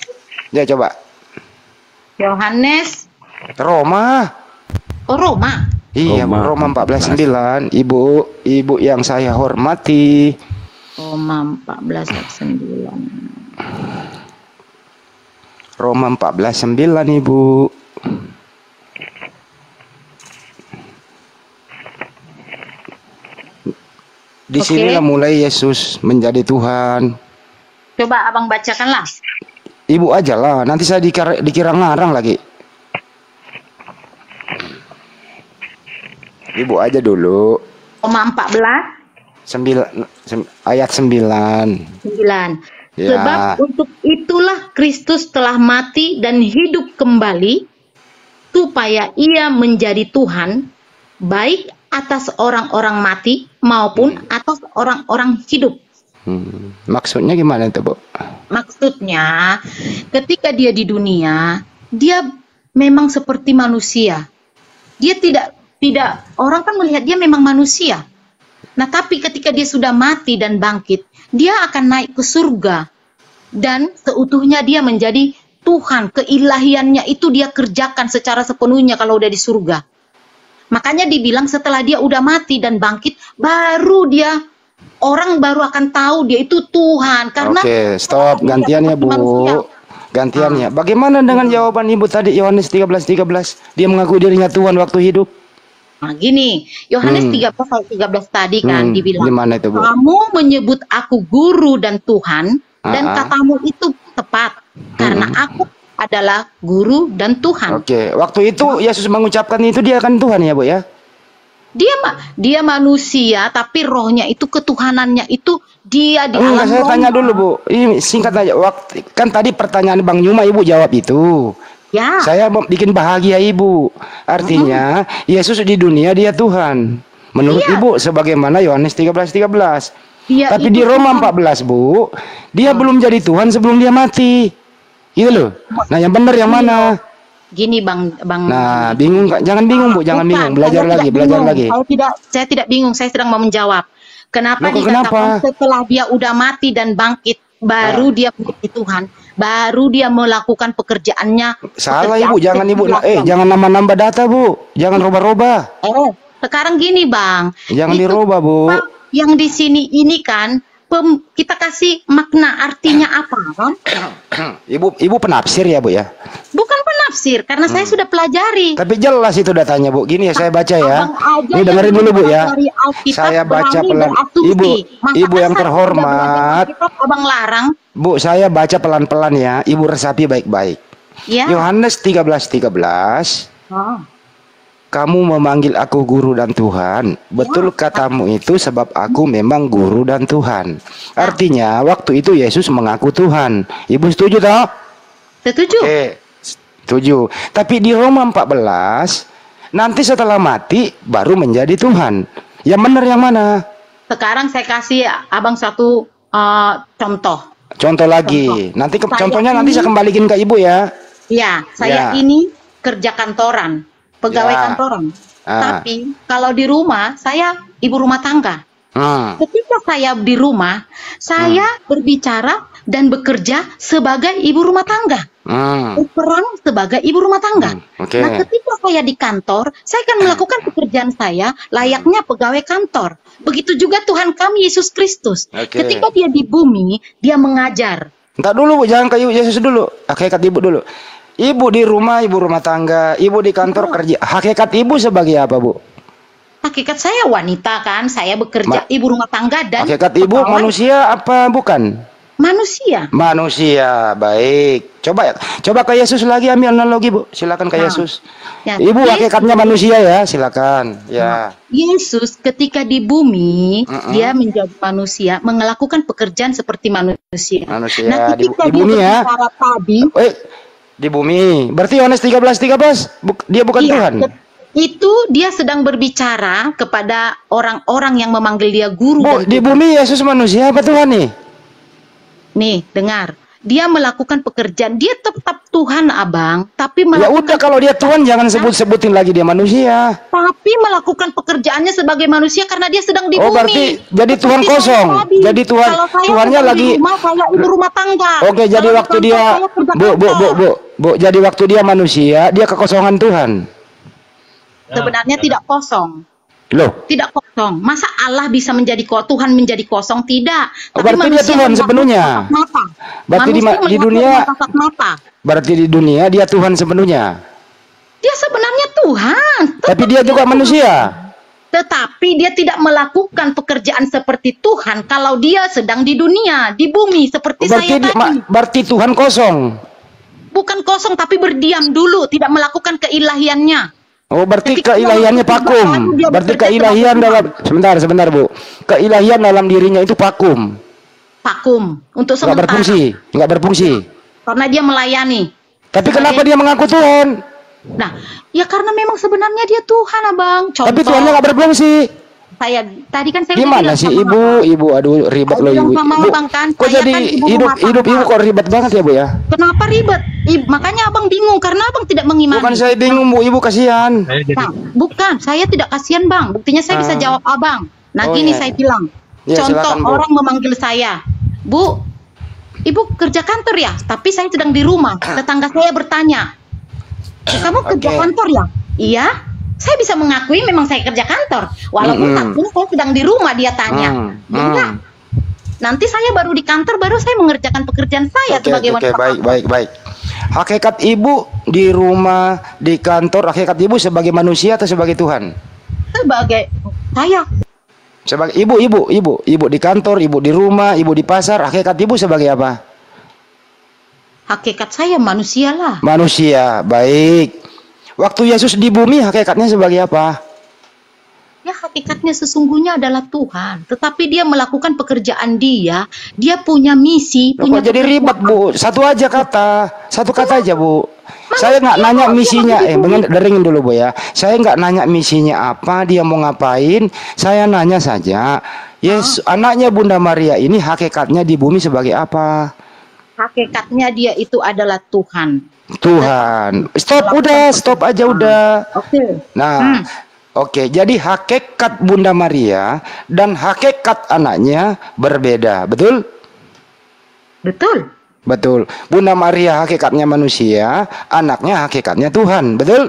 Ya coba. Yohanes. Roma. Oh, Roma. Iya, Roma 14:9. Ibu yang saya hormati. Roma 14 ayat 9. Roma 14:9, Ibu. Di sinilah mulai Yesus menjadi Tuhan. Coba Abang bacakanlah. Ibu aja lah, nanti saya dikira ngarang lagi. Ibu aja dulu. Roma 14 ayat 9. Ya. Sebab untuk itulah Kristus telah mati dan hidup kembali, supaya ia menjadi Tuhan, baik atas orang-orang mati maupun atas orang-orang hidup. Maksudnya gimana itu, Bu? Maksudnya, ketika dia di dunia, dia memang seperti manusia. Dia tidak orang kan melihat dia memang manusia. Nah, tapi ketika dia sudah mati dan bangkit, dia akan naik ke surga dan seutuhnya dia menjadi Tuhan. Keilahiannya itu dia kerjakan secara sepenuhnya kalau udah di surga. Makanya dibilang setelah dia udah mati dan bangkit, baru orang baru akan tahu dia itu Tuhan. Karena Oke, stop, gantian ya, Bu. Gantiannya. Bagaimana dengan jawaban Ibu tadi Yohanes 13:13? Dia mengaku dirinya Tuhan waktu hidup. Nah, gini, Yohanes 13 ayat 13 tadi kan dibilang, gimana itu, Bu? kamu menyebut aku guru dan Tuhan, dan katamu itu tepat, karena aku adalah guru dan Tuhan. Oke, waktu itu Yesus mengucapkan itu dia kan Tuhan ya, Bu ya? Dia manusia, tapi rohnya itu, ketuhanannya itu dia di alam saya rohnya. tanya dulu, Bu. Ini singkat aja. Kan tadi pertanyaan Bang Nyuma Ibu jawab itu. Ya. Saya mau bikin bahagia Ibu. Artinya Yesus di dunia dia Tuhan. Menurut Ibu sebagaimana Yohanes 13:13. Tapi di Roma 14, Bu, dia belum jadi Tuhan sebelum dia mati. Gitu loh. Nah, yang benar yang mana? Gini Bang. Nah, bingung Kak. Jangan bingung, Bu. Jangan bingung. Belajar lagi. Saya tidak bingung. Saya sedang mau menjawab. Kenapa dikatakan setelah dia udah mati dan bangkit, baru dia menjadi Tuhan, baru dia melakukan pekerjaannya. Salah Ibu, jangan Ibu. Jangan nambah-nambah data, Bu. Jangan roba-roba. Sekarang gini Bang. Jangan diroba, Bu. Yang di sini ini kan kita kasih makna artinya apa kan? Ibu penafsir ya, Bu ya? Bukan penafsir, karena saya sudah pelajari. Tapi jelas itu datanya, Bu. Gini ya, saya baca ya. Ini dengerin dulu, Bu ya. Saya baca pelan. Ibu yang terhormat. Abang larang. Bu, saya baca pelan-pelan ya. Ibu resapi baik-baik. Ya. Yohanes 13:13. Kamu memanggil aku guru dan Tuhan. Betul katamu itu, sebab aku memang guru dan Tuhan. Artinya waktu itu Yesus mengaku Tuhan. Ibu setuju toh? Setuju. Oke, setuju. Tapi di Roma 14, nanti setelah mati baru menjadi Tuhan. Yang benar yang mana? Sekarang saya kasih abang satu contoh. Contoh lagi. Nanti contohnya nanti saya kembaliin ke ibu ya. Ya, saya ini kerja kantoran, pegawai kantoran. Tapi kalau di rumah saya ibu rumah tangga. Ketika saya di rumah, saya berbicara dan bekerja sebagai ibu rumah tangga. Berperan sebagai ibu rumah tangga. Nah, ketika saya di kantor, saya akan melakukan pekerjaan saya layaknya pegawai kantor. Begitu juga Tuhan kami Yesus Kristus. Ketika dia di bumi, dia mengajar. Entar dulu, Bu, jangan ke Yesus dulu. Hakikat ibu dulu. Ibu di rumah, ibu rumah tangga. Ibu di kantor kerja. Hakikat ibu sebagai apa, Bu? Hakikat saya wanita kan, saya bekerja ibu rumah tangga dan hakikat ibu manusia apa bukan? Manusia. Manusia, baik. Coba ke Yesus lagi, ambil analogi, Bu. Silakan ke Yesus. Ya, ibu hakikatnya manusia ya, silakan. Ya. Yesus ketika di bumi, dia menjadi manusia, melakukan pekerjaan seperti manusia. Nah, ketika di bumi ya. Tadi, di bumi. Berarti Yohanes 13:13 dia bukan Tuhan. Itu dia sedang berbicara kepada orang-orang yang memanggil dia guru. Bu, di bumi Yesus manusia apa Tuhan nih? Nih, dengar. Dia melakukan pekerjaan, dia tetap Tuhan, Abang, tapi ya udah, kalau dia Tuhan jangan sebut-sebutin lagi dia manusia. Tapi melakukan pekerjaannya sebagai manusia karena dia sedang di bumi. Berarti jadi Tuhan kosong. Jadi Tuhannya lagi saya ibu rumah tangga. Oke, jadi waktu dia Bu, jadi waktu dia manusia, dia kekosongan Tuhan. Sebenarnya tidak kosong. Loh, tidak kosong. Masa Allah bisa menjadi Tuhan menjadi kosong? Tidak. Berarti dia Tuhan sepenuhnya. Berarti di dunia. Berarti di dunia dia Tuhan sepenuhnya. Dia sebenarnya Tuhan. Tapi dia juga manusia. Tetapi dia tidak melakukan pekerjaan seperti Tuhan kalau dia sedang di dunia, di bumi seperti saya tadi. Berarti Tuhan kosong. Bukan kosong, tapi berdiam dulu, tidak melakukan keilahiannya. Oh, berarti keilahiannya vakum. Berarti keilahian dalam sebentar Bu. Keilahian dalam dirinya itu vakum. Vakum untuk sementara. Enggak berfungsi. Karena dia melayani. Tapi kenapa dia mengaku Tuhan? Nah, ya karena memang sebenarnya dia Tuhan, Abang. Contoh, tapi Tuhannya enggak berfungsi. Tadi kan saya gimana sih ibu? Aduh, ribet loh ibu. Abang, kan, kok jadi kan hidup ibu kok ribet banget ya, Bu ya? Kenapa ribet? Makanya Abang bingung karena Abang tidak mengimani. Bukan saya bingung, Bu, ibu kasihan. Nah, bukan, saya tidak kasihan, Bang. Buktinya saya bisa jawab Abang. Nah, gini saya bilang. Contoh silakan, orang memanggil saya, "Bu, Ibu kerja kantor ya?" Tapi saya sedang di rumah. Tetangga saya bertanya, "Kamu kerja kantor ya?" "Iya." Saya bisa mengakui memang saya kerja kantor, walaupun saat ini saya sedang di rumah. Dia tanya, "Enggak, nanti saya baru di kantor, baru saya mengerjakan pekerjaan saya sebagai wanita." Baik. Hakikat ibu di rumah, di kantor, hakikat ibu sebagai manusia atau sebagai Tuhan? Sebagai saya. Sebagai ibu di kantor, ibu di rumah, ibu di pasar, hakikat ibu sebagai apa? Hakikat saya manusia lah. Manusia, baik. Waktu Yesus di bumi hakikatnya sebagai apa? Ya, hakikatnya sesungguhnya adalah Tuhan. Tetapi dia melakukan pekerjaan dia punya misi. Kok jadi ribet, Bu? Satu kata aja, Bu. Saya nggak nanya misinya. Deringin dulu, Bu ya. Saya nggak nanya misinya apa, dia mau ngapain. Saya nanya saja, Yesus, anaknya Bunda Maria ini hakikatnya di bumi sebagai apa? Hakikatnya dia itu adalah Tuhan. Stop aja udah. Oke. Nah, oke. Jadi hakikat Bunda Maria dan hakikat anaknya berbeda, betul? Betul. Bunda Maria hakikatnya manusia, anaknya hakikatnya Tuhan, betul?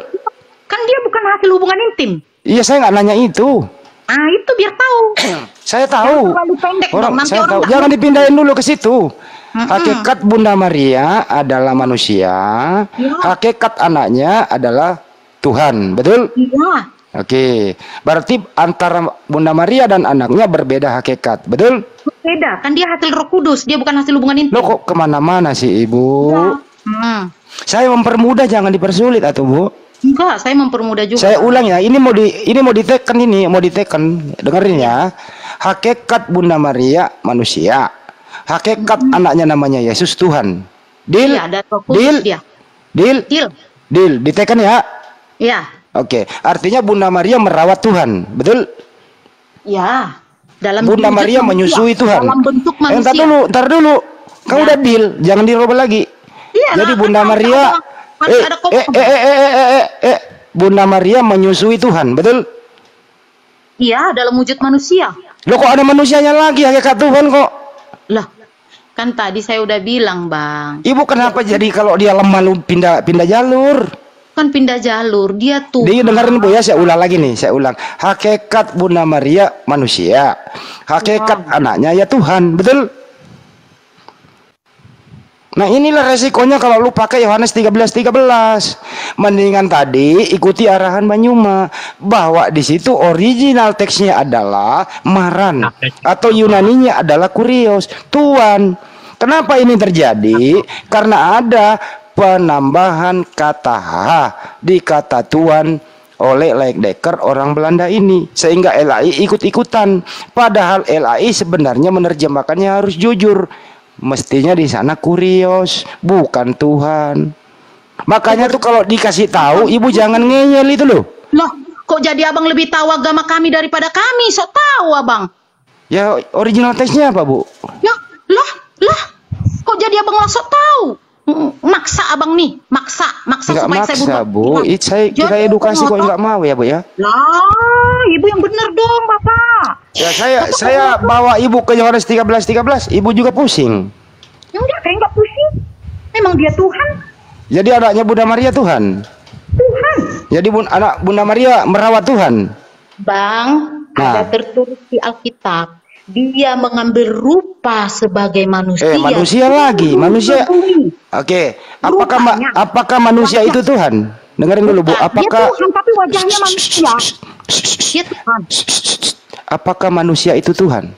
Kan dia bukan hasil hubungan intim. Iya, saya nggak nanya itu. Itu biar tahu. Saya tahu. Saya tahu. Jangan dipindahin dulu ke situ. Hakikat Bunda Maria adalah manusia, hakikat anaknya adalah Tuhan, betul? Iya. Oke, berarti antara Bunda Maria dan anaknya berbeda hakikat, betul? Beda, kan dia hasil Roh Kudus, dia bukan hasil hubungan intim. Lo kok kemana-mana sih, Ibu? Ya. Saya mempermudah, jangan dipersulit, atau Bu? Enggak, saya mempermudah juga. Saya ulang ya, ini mau diteken, dengerin ya. Hakikat Bunda Maria manusia, hakikat anaknya namanya Yesus Tuhan. Deal? Iya, ada Roh Kudus dia. Deal, diteken ya? Iya. Oke, artinya Bunda Maria merawat Tuhan, betul? Ya. Dalam Bunda Maria menyusui Tuhan. Dalam bentuk manusia. Ntar dulu. Kamu udah deal, jangan dirubah lagi. Iya, jadi Bunda Maria Bunda Maria menyusui Tuhan, betul? Iya, dalam wujud manusia. Loh, kok ada manusianya lagi, hakikat Tuhan kok? Lah, kan tadi saya udah bilang, Bang. Ibu kenapa jadi kalau dia lemah lu pindah jalur? Kan pindah jalur, dia tuh. Dia dengerin Bu ya, saya ulang lagi nih, saya ulang. Hakikat Bunda Maria manusia, hakikat anaknya ya Tuhan, betul? Nah, inilah resikonya kalau lu pakai Yohanes 13:13. Mendingan tadi ikuti arahan Banyuma bahwa di situ original teksnya adalah Maran atau Yunaninya adalah Kurios, Tuhan. Kenapa ini terjadi? Karena ada penambahan kata ha di kata Tuhan oleh Leekdekker orang Belanda ini, sehingga LAI ikut-ikutan. Padahal LAI sebenarnya menerjemahkannya harus jujur. Mestinya di sana Kurios, bukan Tuhan. Makanya tuh kalau dikasih tahu, ibu jangan ngeyel itu loh. Loh, kok jadi abang lebih tahu agama kami daripada kami? Sok tahu abang. Ya, original teksnya apa, Bu? Ya, lah. Kok jadi abang langsung tahu? Maksa abang nih, maksa nggak supaya maksa, saya Bu. Kita edukasi kok nggak mau ya, Bu ya? Lah, ibu yang benar dong, Bapak. Ya saya bawa ibu ke Yohanes 13:13, ibu juga pusing. Ya udah, saya nggak pusing. Memang dia Tuhan. Jadi anaknya Bunda Maria Tuhan. Tuhan. Jadi anak Bunda Maria merawat Tuhan. Bang, ada tertulis di Alkitab. Dia mengambil rupa sebagai manusia. Manusia lagi, manusia. Oke, apakah manusia itu Tuhan? Dengerin dulu, Bu. Apakah dia Tuhan tapi wajahnya manusia? Dia Tuhan. Apakah manusia itu Tuhan?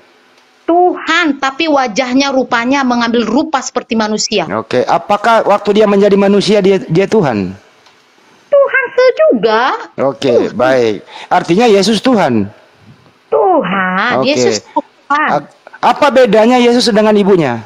Tuhan, tapi wajahnya rupanya mengambil rupa seperti manusia. Oke, apakah waktu dia menjadi manusia dia Tuhan? Tuhan juga. Oke, baik. Artinya Yesus Tuhan. Tuhan, Yesus Tuhan. Apa bedanya Yesus dengan ibunya?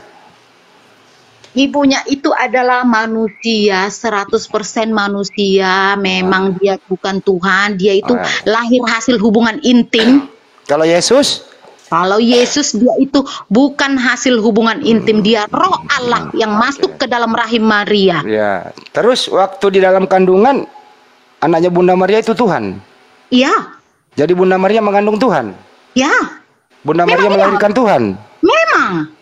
Ibunya itu adalah manusia, 100% manusia. Memang dia bukan Tuhan, dia itu lahir hasil hubungan intim. Kalau Yesus? Kalau Yesus dia itu bukan hasil hubungan intim, dia roh Allah yang masuk ke dalam rahim Maria. Ya. Terus waktu di dalam kandungan anaknya Bunda Maria itu Tuhan. Iya. Jadi Bunda Maria mengandung Tuhan. Ya. Bunda Maria melahirkan Tuhan. Memang.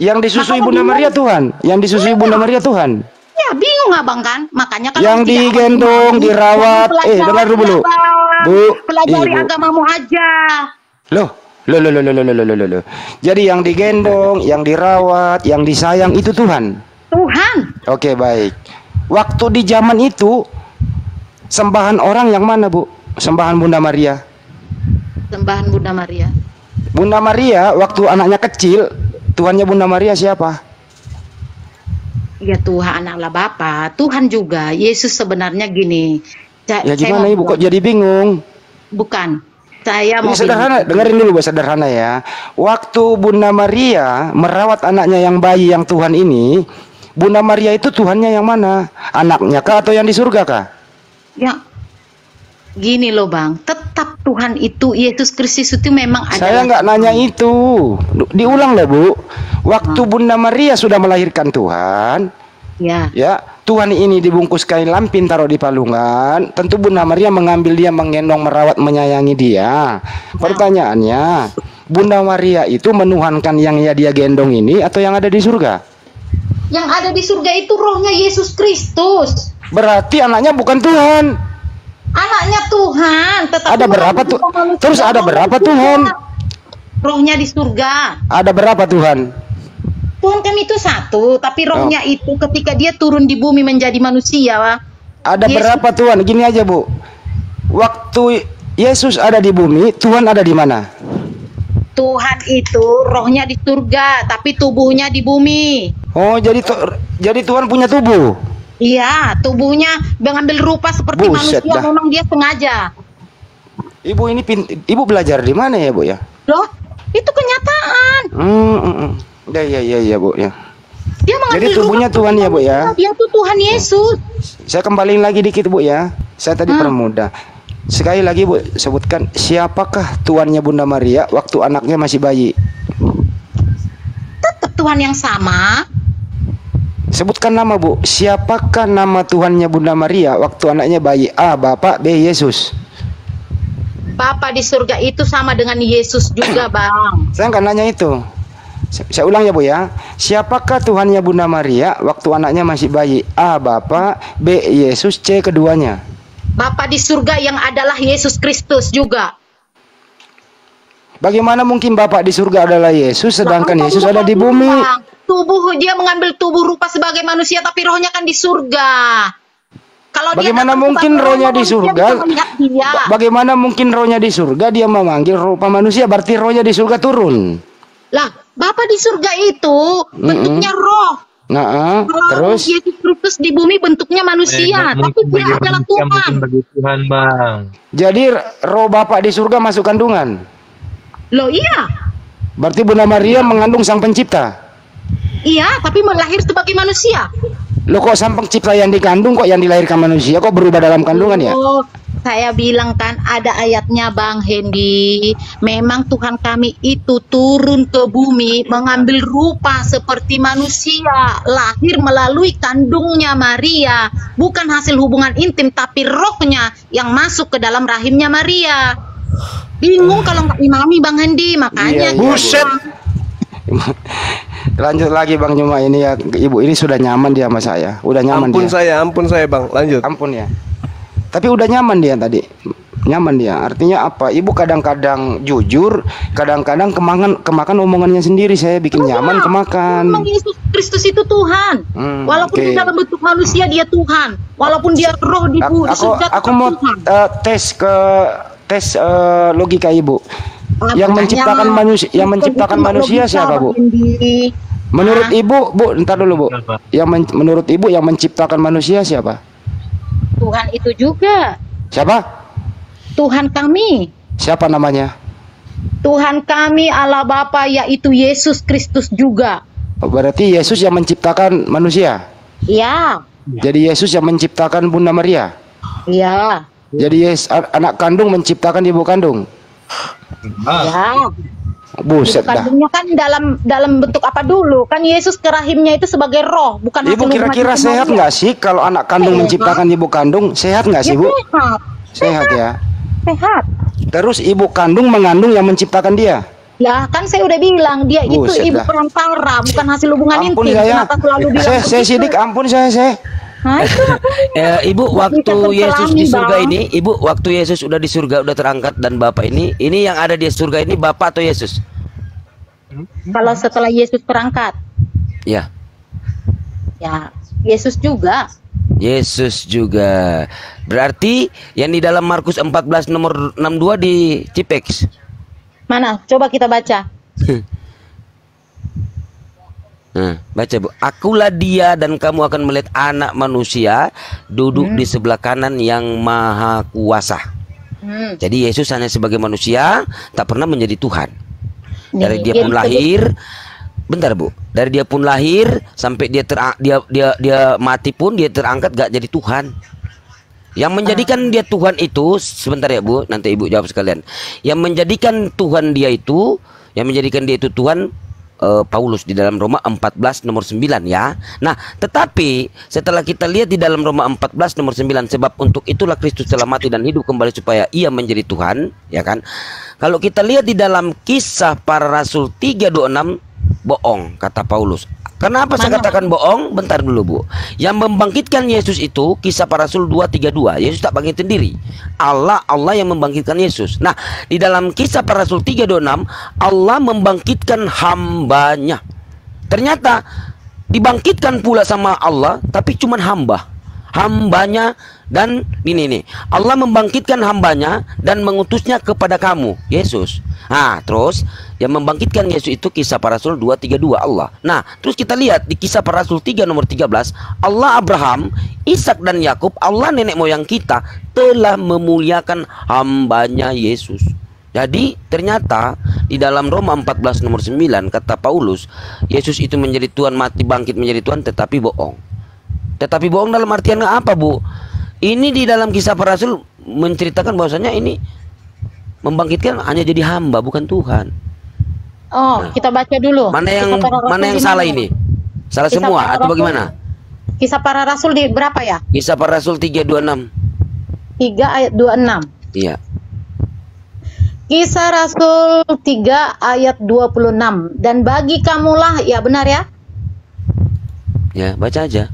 Yang disusui Bunda Maria Tuhan. Yang disusui Bunda Maria Tuhan. Ya bingung abang kan, makanya kan yang digendong, dirawat. Dengar dulu, Bu. Pelajari agamamu aja. Loh. Jadi yang digendong, yang dirawat, yang disayang itu Tuhan. Tuhan. Oke, baik. Waktu di zaman itu sembahan orang yang mana, Bu? Sembahan Bunda Maria. Sembahan Bunda Maria. Bunda Maria waktu anaknya kecil, Tuhannya Bunda Maria siapa? Ya Tuhan anak Bapa. Tuhan juga. Yesus sebenarnya gini. Ya gimana Ibu kok jadi bingung? Bukan. Saya mau sederhana, dengerin dulu Bu, sederhana ya. Waktu Bunda Maria merawat anaknya yang bayi yang Tuhan ini, Bunda Maria itu Tuhannya yang mana? Anaknya kah atau yang di surga kah? Ya. Gini loh Bang, tetap Tuhan itu Yesus Kristus itu memang ada. Saya nggak nanya itu, diulang loh Bu. Waktu Bunda Maria sudah melahirkan Tuhan, ya Tuhan ini dibungkus kain lampin taruh di palungan. Tentu Bunda Maria mengambil dia, menggendong, merawat, menyayangi dia. Pertanyaannya, Bunda Maria itu menuhankan yang dia gendong ini atau yang ada di surga? Yang ada di surga itu rohnya Yesus Kristus. Berarti anaknya bukan Tuhan. Anaknya Tuhan, tetapi ada berapa tuh? Terus ada berapa Tuhan? Rohnya di surga. Ada berapa Tuhan? Tuhan kami itu satu, tapi rohnya itu ketika dia turun di bumi menjadi manusia. Ada berapa Tuhan? Gini aja Bu. Waktu Yesus ada di bumi, Tuhan ada di mana? Tuhan itu rohnya di surga, tapi tubuhnya di bumi. Oh, jadi Tuhan punya tubuh? Iya, tubuhnya mengambil rupa seperti manusia, memang dia sengaja. Ibu ini Ibu belajar di mana ya, Bu ya? Loh, itu kenyataan. Ya, Bu ya. Dia jadi tubuhnya Tuhan ya, Bu ya? Dia tuh Tuhan Yesus. Saya kembaliin lagi dikit, Bu ya. Saya tadi permudah. Sekali lagi Bu, sebutkan siapakah tuannya Bunda Maria waktu anaknya masih bayi? Tetap Tuhan yang sama. Sebutkan nama Bu, siapakah nama Tuhannya Bunda Maria waktu anaknya bayi? A. Bapak, B. Yesus. Bapa di surga itu sama dengan Yesus juga, Bang. Saya nggak nanya itu. Saya ulang ya Bu ya. Siapakah Tuhannya Bunda Maria waktu anaknya masih bayi? A. Bapak, B. Yesus, C. keduanya. Bapa di surga yang adalah Yesus Kristus juga. Bagaimana mungkin Bapak di surga adalah Yesus sedangkan Yesus ada di bumi? Tubuh dia mengambil tubuh rupa sebagai manusia tapi rohnya kan di surga. Kalau bagaimana mungkin rohnya di surga? Bagaimana mungkin rohnya di surga dia memanggil rupa manusia, berarti rohnya di surga turun. Lah, Bapa di surga itu bentuknya roh. Nah, terus Yesus Kristus di bumi bentuknya manusia, tapi dia adalah Tuhan. Bagi Tuhan, Bang. Jadi roh Bapak di surga masuk kandungan. Loh iya. Berarti Bunda Maria mengandung Sang Pencipta. Iya, tapi melahir sebagai manusia. Loh kok Sang Pencipta yang dikandung kok yang dilahirkan manusia kok berubah dalam kandungan ya? Oh, saya bilang kan ada ayatnya Bang Hendy. Memang Tuhan kami itu turun ke bumi mengambil rupa seperti manusia, lahir melalui kandungnya Maria, bukan hasil hubungan intim tapi rohnya yang masuk ke dalam rahimnya Maria. Bingung kalau nggak imami Bang Hendy, makanya. Buset. Lanjut lagi Bang, cuma ini ya Ibu ini sudah nyaman dia sama saya, udah nyaman ampun saya Bang, lanjut. Ampun ya. Tapi udah nyaman dia tadi, nyaman dia. Artinya apa? Ibu kadang-kadang jujur, kadang-kadang kemakan omongannya sendiri. Saya bikin nyaman kemakan. Memang Yesus Kristus itu Tuhan. Walaupun di dalam bentuk manusia dia Tuhan, walaupun dia roh di surga. Aku mau tes logika Ibu. Yang menciptakan manusia siapa Bu? Menurut Ibu, Bu, entar dulu Bu. Menurut Ibu yang menciptakan manusia siapa? Tuhan itu juga. Siapa? Tuhan kami. Siapa namanya? Tuhan kami Allah Bapa yaitu Yesus Kristus juga. Berarti Yesus yang menciptakan manusia? Iya. Jadi Yesus yang menciptakan Bunda Maria? Iya. Jadi anak kandung menciptakan ibu kandung? Ya. Buset dah. Kandungnya kan dalam bentuk apa dulu? Kan Yesus ke rahimnya itu sebagai roh, bukan Ibu kira-kira sehat nggak sih kalau anak kandung menciptakan ibu kandung? Sehat nggak sih Bu? Sehat ya. Sehat. Terus ibu kandung mengandung yang menciptakan dia? Ya kan saya udah bilang dia Buset itu ibu dah. perantara, bukan hasil hubungan Ampun intim. saya. Kenapa selalu bilang Saya sidik, ampun saya. Ibu waktu Yesus di surga ini, Ibu waktu Yesus udah di surga, udah terangkat dan Bapak ini yang ada di surga ini Bapak atau Yesus? Kalau setelah Yesus terangkat, ya Yesus juga. Yesus juga. Berarti yang di dalam Markus 14 nomor 62 di Cipex. Mana? Coba kita baca. Nah, baca Bu. Akulah dia dan kamu akan melihat anak manusia duduk di sebelah kanan yang maha kuasa. Jadi Yesus hanya sebagai manusia, tak pernah menjadi Tuhan. Dari dia pun lahir, bentar Bu. Dari dia pun lahir sampai dia mati pun dia terangkat gak jadi Tuhan. Yang menjadikan dia Tuhan itu, sebentar ya Bu, nanti Ibu jawab sekalian. Yang menjadikan Tuhan dia itu, yang menjadikan dia itu Tuhan, Paulus di dalam Roma 14 nomor 9 ya. Nah, tetapi setelah kita lihat di dalam Roma 14 nomor 9, sebab untuk itulah Kristus telah mati dan hidup kembali supaya ia menjadi Tuhan, ya kan? Kalau kita lihat di dalam Kisah Para Rasul 3:26, bohong kata Paulus. Kenapa saya katakan bohong? Bentar dulu Bu. Yang membangkitkan Yesus itu Kisah Para Rasul 2:32. Yesus tak bangkit sendiri. Allah yang membangkitkan Yesus. Nah, di dalam Kisah Para Rasul 3:26, Allah membangkitkan hambanya. Ternyata dibangkitkan pula sama Allah, tapi cuma hambanya. Dan ini nih, Allah membangkitkan hambanya dan mengutusnya kepada kamu, Yesus. Nah, terus yang membangkitkan Yesus itu Kisah Para Rasul 2:32 Allah. Nah, terus kita lihat di Kisah Para Rasul 3 nomor 13, Allah Abraham, Ishak dan Yakub, Allah nenek moyang kita telah memuliakan hambanya Yesus. Jadi ternyata di dalam Roma 14 nomor 9 kata Paulus, Yesus itu menjadi Tuhan, mati bangkit menjadi Tuhan, tetapi bohong. Tetapi bohong dalam artian apa Bu? Ini di dalam Kisah Para Rasul menceritakan bahwasanya ini membangkitkan hanya jadi hamba bukan Tuhan. Oh, kita baca dulu. Mana yang salah ini? Salah Kisah semua Para atau Rasul. bagaimana? Kisah Para Rasul di berapa ya? Kisah Para Rasul 3:26. 3 ayat 26. Iya. Kisah Rasul 3 ayat 26. Dan bagi kamulah, ya benar ya? Ya, baca aja.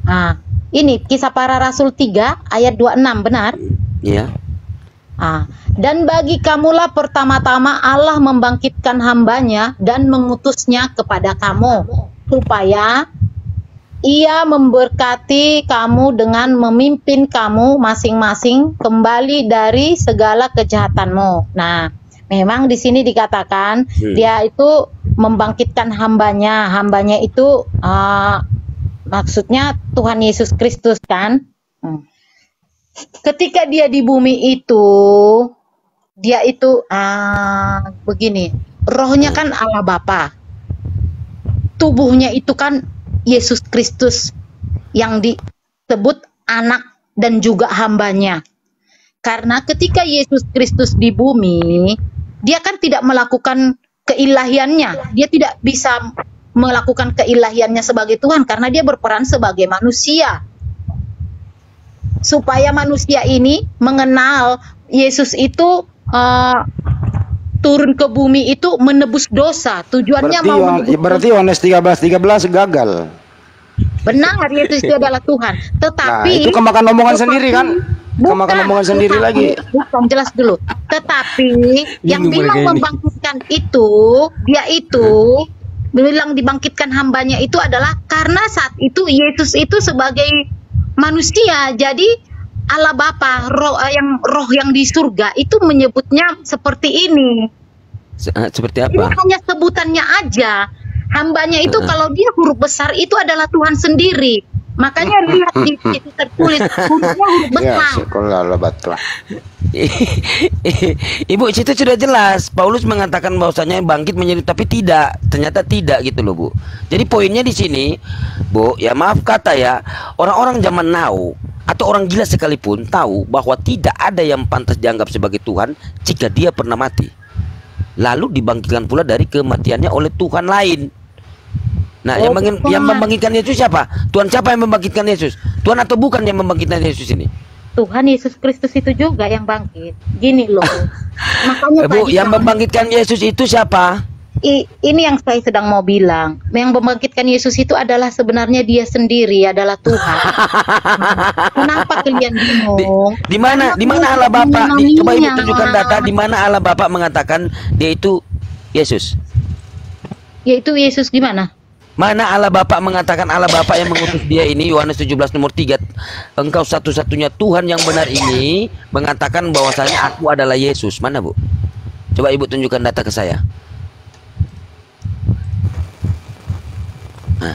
Nah, ini Kisah Para Rasul 3 ayat 26, benar? Iya. Dan bagi kamulah pertama-tama Allah membangkitkan hambanya dan mengutusnya kepada kamu, supaya Ia memberkati kamu dengan memimpin kamu masing-masing kembali dari segala kejahatanmu. Nah, memang di sini dikatakan dia itu membangkitkan hambanya. Hambanya itu maksudnya Tuhan Yesus Kristus kan. Ketika dia di bumi itu, dia itu begini, rohnya kan Allah Bapa, tubuhnya itu kan Yesus Kristus yang disebut anak dan juga hambanya. Karena ketika Yesus Kristus di bumi, dia kan tidak melakukan keilahiannya, dia tidak bisa melakukan keilahiannya sebagai Tuhan karena dia berperan sebagai manusia. Supaya manusia ini mengenal Yesus itu turun ke bumi itu menebus dosa. Tujuannya berarti Yohanes 13:13 gagal. Benar, Yesus itu adalah Tuhan. Tetapi itu kemakan omongan sendiri kan? Kemakan omongan sendiri lagi. Bukan, jelas dulu. Tetapi yang bilang membangkitkan itu, dia itu bilang dibangkitkan hambanya itu adalah karena saat itu Yesus itu sebagai manusia. Jadi Allah Bapa, roh yang di surga itu menyebutnya seperti ini. Seperti apa? Ini hanya sebutannya aja. Hambanya itu kalau dia huruf besar itu adalah Tuhan sendiri. Makanya lihat di situ tertulis hurufnya huruf besar. Ibu, situ sudah jelas. Paulus mengatakan bahwasanya bangkit menjadi, tapi tidak. Ternyata tidak gitu loh, Bu. Jadi poinnya di sini, Bu, ya maaf kata ya, orang-orang zaman now atau orang gila sekalipun tahu bahwa tidak ada yang pantas dianggap sebagai Tuhan jika dia pernah mati. Lalu dibangkitkan pula dari kematiannya oleh Tuhan lain. Nah, yang membangkitkan Yesus siapa? Tuhan siapa yang membangkitkan Yesus? Tuhan atau bukan yang membangkitkan Yesus ini? Tuhan Yesus Kristus itu juga yang bangkit. Gini loh. Makanya Bu, yang membangkitkan Yesus itu siapa? Ini yang saya sedang mau bilang. Yang membangkitkan Yesus itu adalah sebenarnya dia sendiri, adalah Tuhan. Kenapa kalian bingung? Di mana Allah Bapa? Coba Ibu tunjukkan data di mana Allah Bapa mengatakan dia itu Yesus. Yaitu Yesus gimana? Mana Allah Bapa mengatakan Allah Bapa yang mengutus dia ini? Yohanes 17 nomor 3. Engkau satu-satunya Tuhan yang benar ini mengatakan bahwasanya aku adalah Yesus. Mana, Bu? Coba Ibu tunjukkan data ke saya.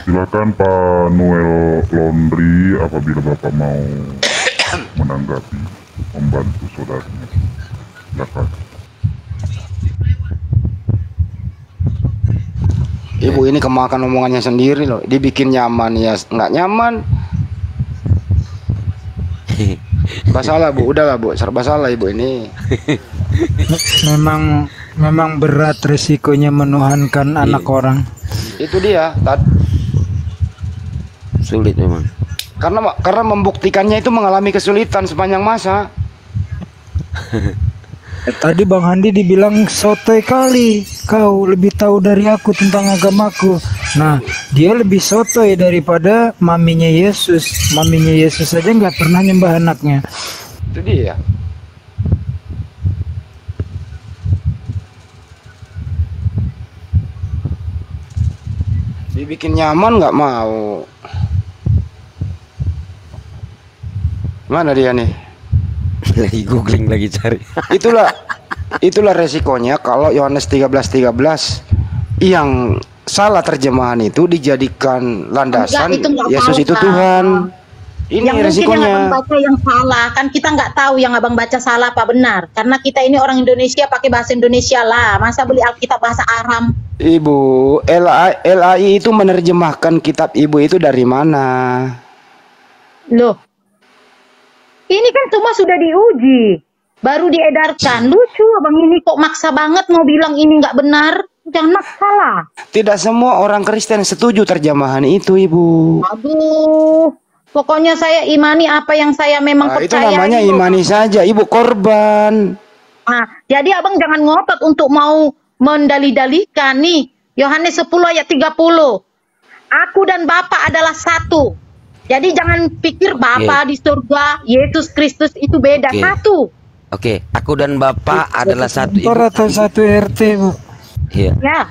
Silakan Pak Noel Laundry apabila Bapak mau menanggapi, membantu saudaranya. Silakan. Ibu ini kemakan omongannya sendiri loh. Dibikin nyaman ya nggak nyaman. Serba salah, Bu. Udahlah, Bu. Serba salah Ibu ini. Memang berat resikonya menuhankan anak orang. Itu dia. Sulit memang. Karena membuktikannya itu mengalami kesulitan sepanjang masa. Tadi Bang Handi dibilang sotoy kali, kau lebih tahu dari aku tentang agamaku. Nah, dia lebih sotoy daripada maminya Yesus. Maminya Yesus saja nggak pernah nyembah anaknya. Itu dia. Dibikin nyaman nggak mau. Mana dia nih? Lagi googling, lagi cari. Itulah resikonya kalau Yohanes 13:13 yang salah terjemahan itu dijadikan landasan Yesus itu Tuhan. Ini yang resikonya. Yang abang baca yang salah kan, kita nggak tahu yang abang baca salah apa benar, karena kita ini orang Indonesia pakai bahasa Indonesia lah, masa beli Alkitab bahasa Aram. Ibu, LAI itu menerjemahkan kitab Ibu itu dari mana? Loh, Ini kan semua sudah diuji, baru diedarkan. Lucu abang ini kok maksa banget mau bilang ini nggak benar. Jangan maksa lah. Tidak semua orang Kristen setuju terjemahan itu, Ibu. Aduh, pokoknya saya imani apa yang saya memang percaya. Itu namanya imani saja, Ibu, korban. Nah, jadi abang jangan ngotot untuk mau mendali-dalikan nih. Yohanes 10 ayat 30. Aku dan Bapa adalah satu. Jadi jangan pikir Bapa di surga, Yesus Kristus itu beda. Satu. Oke, aku dan Bapa adalah satu. Atau satu RT, Bu. Iya. Ya.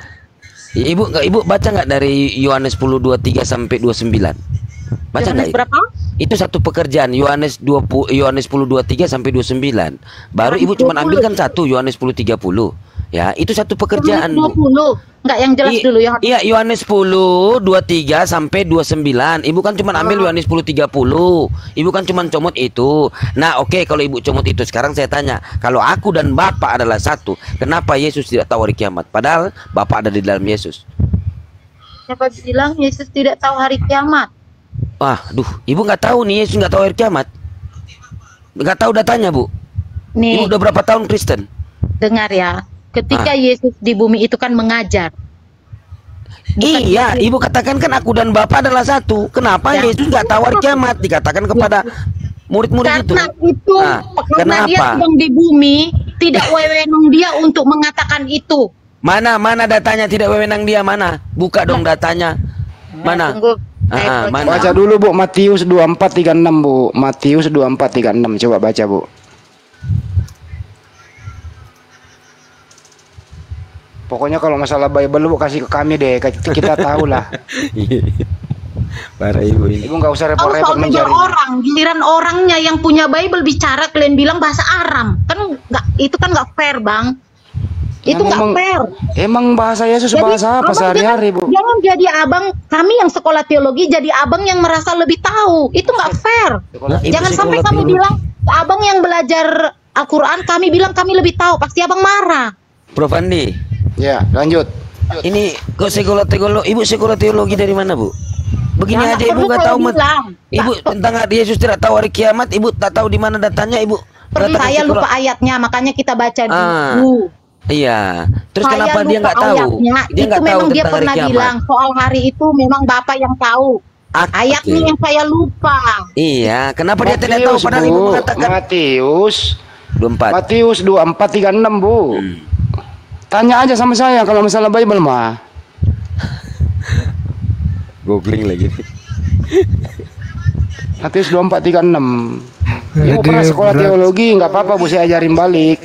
Ibu baca nggak dari Yohanes 10:23 sampai 29? Baca nggak? Berapa? Itu satu pekerjaan Yohanes 10:23 sampai 29. Baru Ibu cuma ambil kan satu Yohanes 10:30. Ya, itu satu pekerjaan. 20. Enggak, yang jelas dulu ya. Iya, Yohanes 10:23 sampai 29. Ibu kan cuma ambil Yohanes 10:30. Ibu kan cuma comot itu. Nah, oke, kalau Ibu comot itu, sekarang saya tanya, kalau aku dan Bapa adalah satu, kenapa Yesus tidak tahu hari kiamat? Padahal Bapa ada di dalam Yesus. Siapa bilang Yesus tidak tahu hari kiamat? Ibu nggak tahu nih, Yesus nggak tahu hari kiamat. Nggak tahu datanya, Bu. Nih, Ibu udah berapa tahun Kristen? Dengar ya. Ketika Yesus di bumi itu kan mengajar. Iya, Ibu katakan kan aku dan Bapa adalah satu. Kenapa Yesus nggak tahu hari kiamat? Dikatakan kepada murid-murid itu. Karena dia sedang di bumi, tidak wewenang dia untuk mengatakan itu. Mana datanya tidak wewenang dia, mana? Buka dong datanya. Mana? Mana? Baca dulu, Bu, Matius 24:36, Bu. Matius 24:36, coba baca, Bu. Pokoknya kalau masalah Bible lu kasih ke kami deh, kita tahu lah. Para ibu ini. Ibu nggak usah repot-repot mencari. Giliran orangnya yang punya Bible bicara, kalian bilang bahasa Aram, kan nggak, itu kan nggak fair, Bang. Itu nggak fair. Emang bahasa Yesus bahasa apa sehari-hari, Bu? Jangan jadi abang, kami yang sekolah teologi jadi abang yang merasa lebih tahu. Itu nggak fair. Jangan sampai kamu bilang abang yang belajar Al-Quran, kami bilang kami lebih tahu, pasti abang marah. Prof Andi. Ya, lanjut. Ini kok sekolah teologi? Ibu sekolah teologi dari mana, Bu? Begini aja Ibu nggak tahu, Ibu tentang Yesus tidak tahu hari kiamat, Ibu tak tahu di mana datanya, Ibu. Saya lupa ayatnya, makanya kita baca dulu. Iya. Terus kenapa dia nggak tahu? Dia nggak tahu dia pernah bilang soal hari itu memang Bapak yang tahu. Ayatnya yang saya lupa. Iya. Kenapa dia tidak tahu? Padahal Ibu mengatakan Matius 24. Matius 24:36, Bu. Tanya aja sama saya kalau masalah Bible mah. Googling lagi. Matius 24:36. Ibu pernah sekolah teologi, nggak apa-apa, Bu, saya ajarin balik.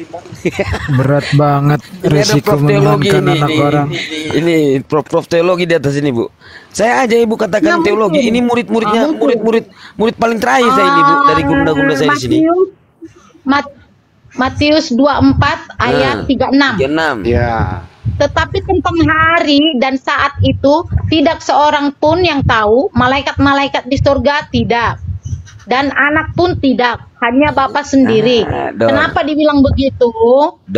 Berat banget resiko mengimankan anak orang. Ini prof teologi di atas ini, Bu. Saya aja Ibu katakan teologi. Ini murid-muridnya, murid paling terakhir saya ini, Bu, dari gunda-gunda saya di sini. Matius 24 ayat 36. Ya. Tetapi tentang hari dan saat itu tidak seorang pun yang tahu, malaikat-malaikat di surga tidak, dan anak pun tidak, hanya Bapa sendiri. Kenapa dibilang begitu?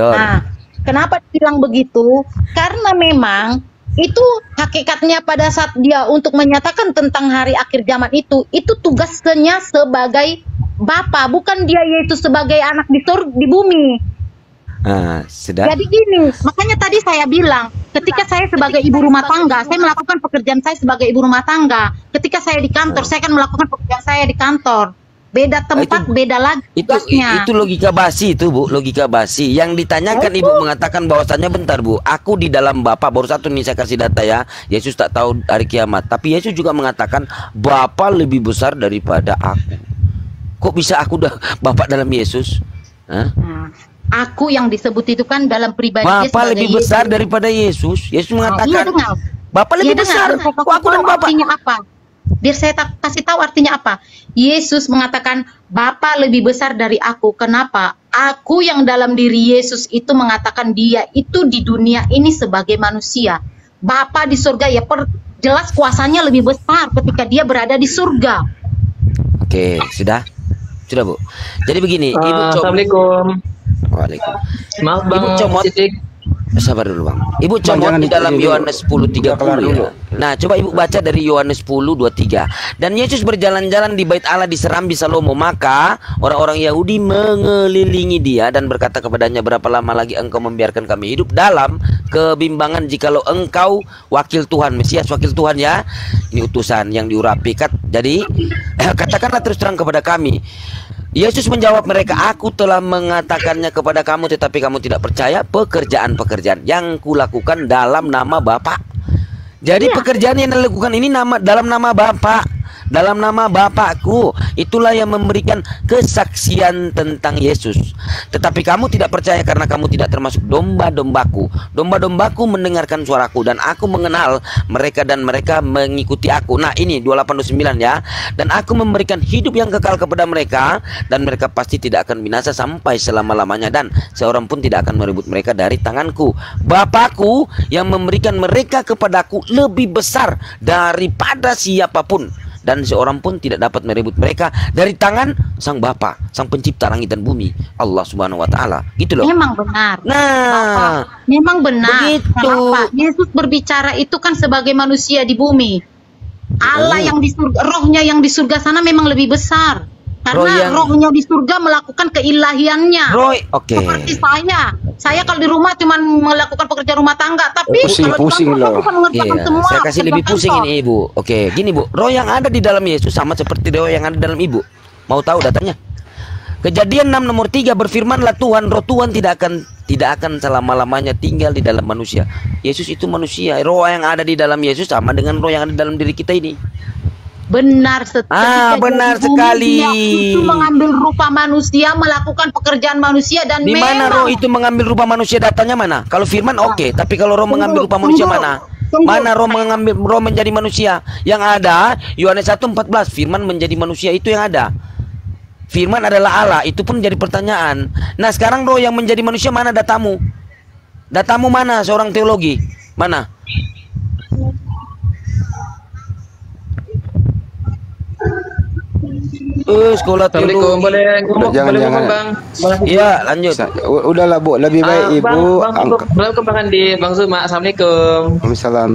Nah, kenapa dibilang begitu? Karena memang itu hakikatnya pada saat dia untuk menyatakan tentang hari akhir zaman itu tugasnya sebagai Bapa, bukan dia yaitu sebagai anak di bumi. Jadi gini, makanya tadi saya bilang, ketika saya sebagai ibu rumah tangga, saya melakukan pekerjaan saya sebagai ibu rumah tangga. Ketika saya di kantor, saya akan melakukan pekerjaan saya di kantor. Beda tempat, beda lagi tugasnya. Itu logika basi itu, Bu, logika basi. Yang ditanyakan Ibu mengatakan bahwasannya, bentar, Bu, aku di dalam Bapa, baru satu nih saya kasih data ya. Yesus tak tahu hari kiamat, tapi Yesus juga mengatakan Bapa lebih besar daripada aku. Kok bisa aku dah Bapak dalam Yesus? Aku yang disebut itu kan dalam pribadi Bapak lebih besar daripada Yesus. Yesus mengatakan Bapak lebih besar. Kok aku dan Bapak? Artinya apa? Biar saya kasih tahu artinya apa. Yesus mengatakan Bapa lebih besar dari aku. Kenapa? Aku yang dalam diri Yesus itu mengatakan dia itu di dunia ini sebagai manusia. Bapa di surga ya jelas kuasanya lebih besar ketika dia berada di surga. Oke, sudah, Bu. Jadi begini, Ibu Assalamualaikum. Waalaikumsalam. Maaf Bang, Ibu comot. Sabar dulu, Bang. Ibu comot di dalam Yohanes 10:30 ya. Nah, coba ibu baca dari Yohanes 10:23. Dan Yesus berjalan-jalan di bait Allah di Serambi Salomo. Maka orang-orang Yahudi mengelilingi dia dan berkata kepadanya, berapa lama lagi engkau membiarkan kami hidup dalam kebimbangan jikalau engkau wakil Tuhan, Mesias, wakil Tuhan ya. Ini utusan yang diurapi. Jadi katakanlah terus terang kepada kami. Yesus menjawab mereka, aku telah mengatakannya kepada kamu, tetapi kamu tidak percaya pekerjaan-pekerjaan yang kulakukan dalam nama Bapa. Jadi pekerjaan yang dilakukan ini dalam nama Bapa, dalam nama Bapakku. Itulah yang memberikan kesaksian tentang Yesus. Tetapi kamu tidak percaya karena kamu tidak termasuk domba-dombaku. Domba-dombaku mendengarkan suaraku dan aku mengenal mereka dan mereka mengikuti aku. Nah ini 28:29 ya. Dan aku memberikan hidup yang kekal kepada mereka dan mereka pasti tidak akan binasa sampai selama-lamanya dan seorang pun tidak akan merebut mereka dari tanganku. Bapakku yang memberikan mereka kepadaku lebih besar daripada siapapun dan seorang pun tidak dapat merebut mereka dari tangan Sang Bapa, Sang Pencipta langit dan bumi, Allah Subhanahu wa taala. Gitu loh. Memang benar. Nah, Bapak, memang benar. begitu. Kenapa? Yesus berbicara itu kan sebagai manusia di bumi. Allah yang di surga, rohnya yang di surga sana memang lebih besar. Karena rohnya di surga melakukan keilahiannya. Seperti saya kalau di rumah cuma melakukan pekerjaan rumah tangga, tapi pusing loh. Semua, saya kasih lebih pusing ini ibu. Oke, gini bu, roh yang ada di dalam Yesus sama seperti roh yang ada di dalam ibu. Mau tahu datanya? Kejadian 6:3 berfirmanlah Tuhan, roh Tuhan tidak akan selama-lamanya tinggal di dalam manusia. Yesus itu manusia, roh yang ada di dalam Yesus sama dengan roh yang ada di dalam diri kita ini. Benar benar sekali. Dia itu mengambil rupa manusia, melakukan pekerjaan manusia dan di mana roh itu mengambil rupa manusia, datanya mana? Kalau firman oke, tapi kalau roh mengambil rupa manusia mana? Mana roh mengambil roh menjadi manusia? Yang ada Yohanes 1:14, firman menjadi manusia itu yang ada. Firman adalah Allah, itu pun jadi pertanyaan. Nah, sekarang roh yang menjadi manusia mana datamu? Datamu mana seorang teologi? Mana? Sekolah teologi. Boleh ngomong Bang? Iya, lanjut. Udahlah Bu, lebih baik Ibu. Bang Andi, Bang Zuma, Assalamualaikum. Waalaikumsalam.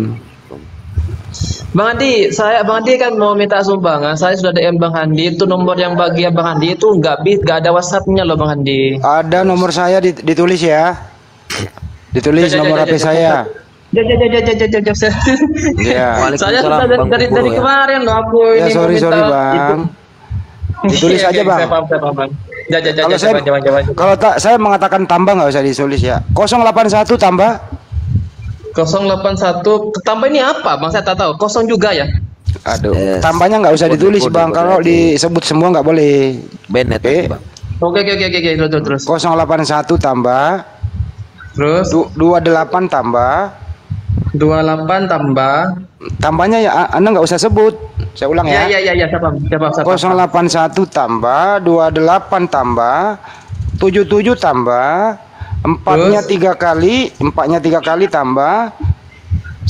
Bang Andi, Bang Andi kan mau minta sumbangan. Saya sudah DM Bang Andi. Itu nomor yang bagi Bang Andi itu nggak ada WhatsApp-nya loh Bang Andi. Ada nomor saya ditulis ya. Ditulis nomor HP saya. Ya. Saya sudah dari kemarin loh aku ini. Ya sorry Bang. Ditulis aja Bang. Kalau saya mengatakan tambah nggak usah ditulis ya. 081 tambah 081 tambah ini apa Bang? Saya tak tahu. Kosong juga ya. Aduh, tambahnya nggak usah ditulis Bang. Kalau disebut semua nggak boleh. Bennett. Oke. Terus. 081 tambah. Terus 28 tambah. 28 tambah. Tambahnya ya Anda nggak usah sebut. Saya ulang ya. Iya, siapa. 081 tambah 28 tambah 77 tambah 4-nya 3 kali, 4-nya 3 kali tambah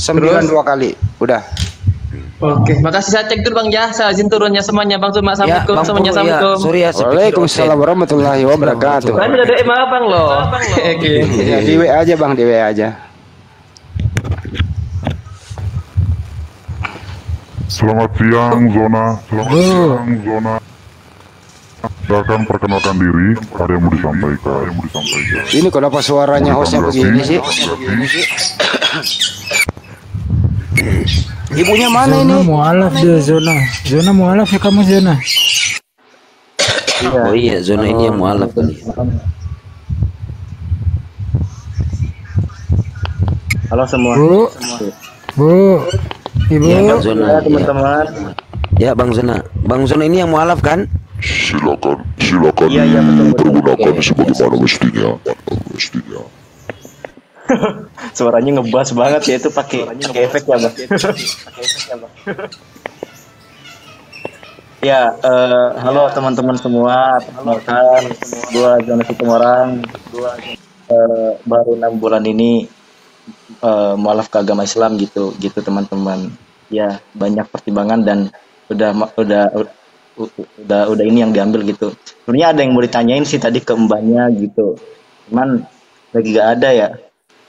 9 2 kali. Udah. Oke, makasih, saya cek dulu Bang ya. Saya izin turunnya semuanya Bang Zuma. Assalamualaikum semuanya. Assalamualaikum. Waalaikumsalam warahmatullahi wabarakatuh. Kan udah DM Bang loh. Oke. Ya, di WA aja Bang, di WA aja. Selamat siang Zona. Silakan perkenalkan diri. Ada yang mau disampaikan? Ini kenapa suaranya hostnya begini sih? Ibunya mana ini? Mualaf dia Zona. Zona mualaf ya kamu Zona. Oh iya, Zona ini yang mualaf kali. Halo semua. Bu. Ibu. Ya, Bang Zona. Ya, teman-teman. Ya, Bang Zona. Bang Zona ini yang mualaf kan? Silakan Iya, betul. pergunakan sebagaimana mestinya. Suaranya ngebas banget ya, itu pakai efek ya Bang. Ya, halo teman-teman semua. Perkenalkan, gua Jonas Situmorang. Baru 6 bulan ini mualaf ke agama Islam gitu teman-teman. Ya, banyak pertimbangan dan udah ini yang diambil gitu. Sebenarnya ada yang mau ditanyain sih tadi ke mbaknya gitu. Cuman lagi gak ada ya.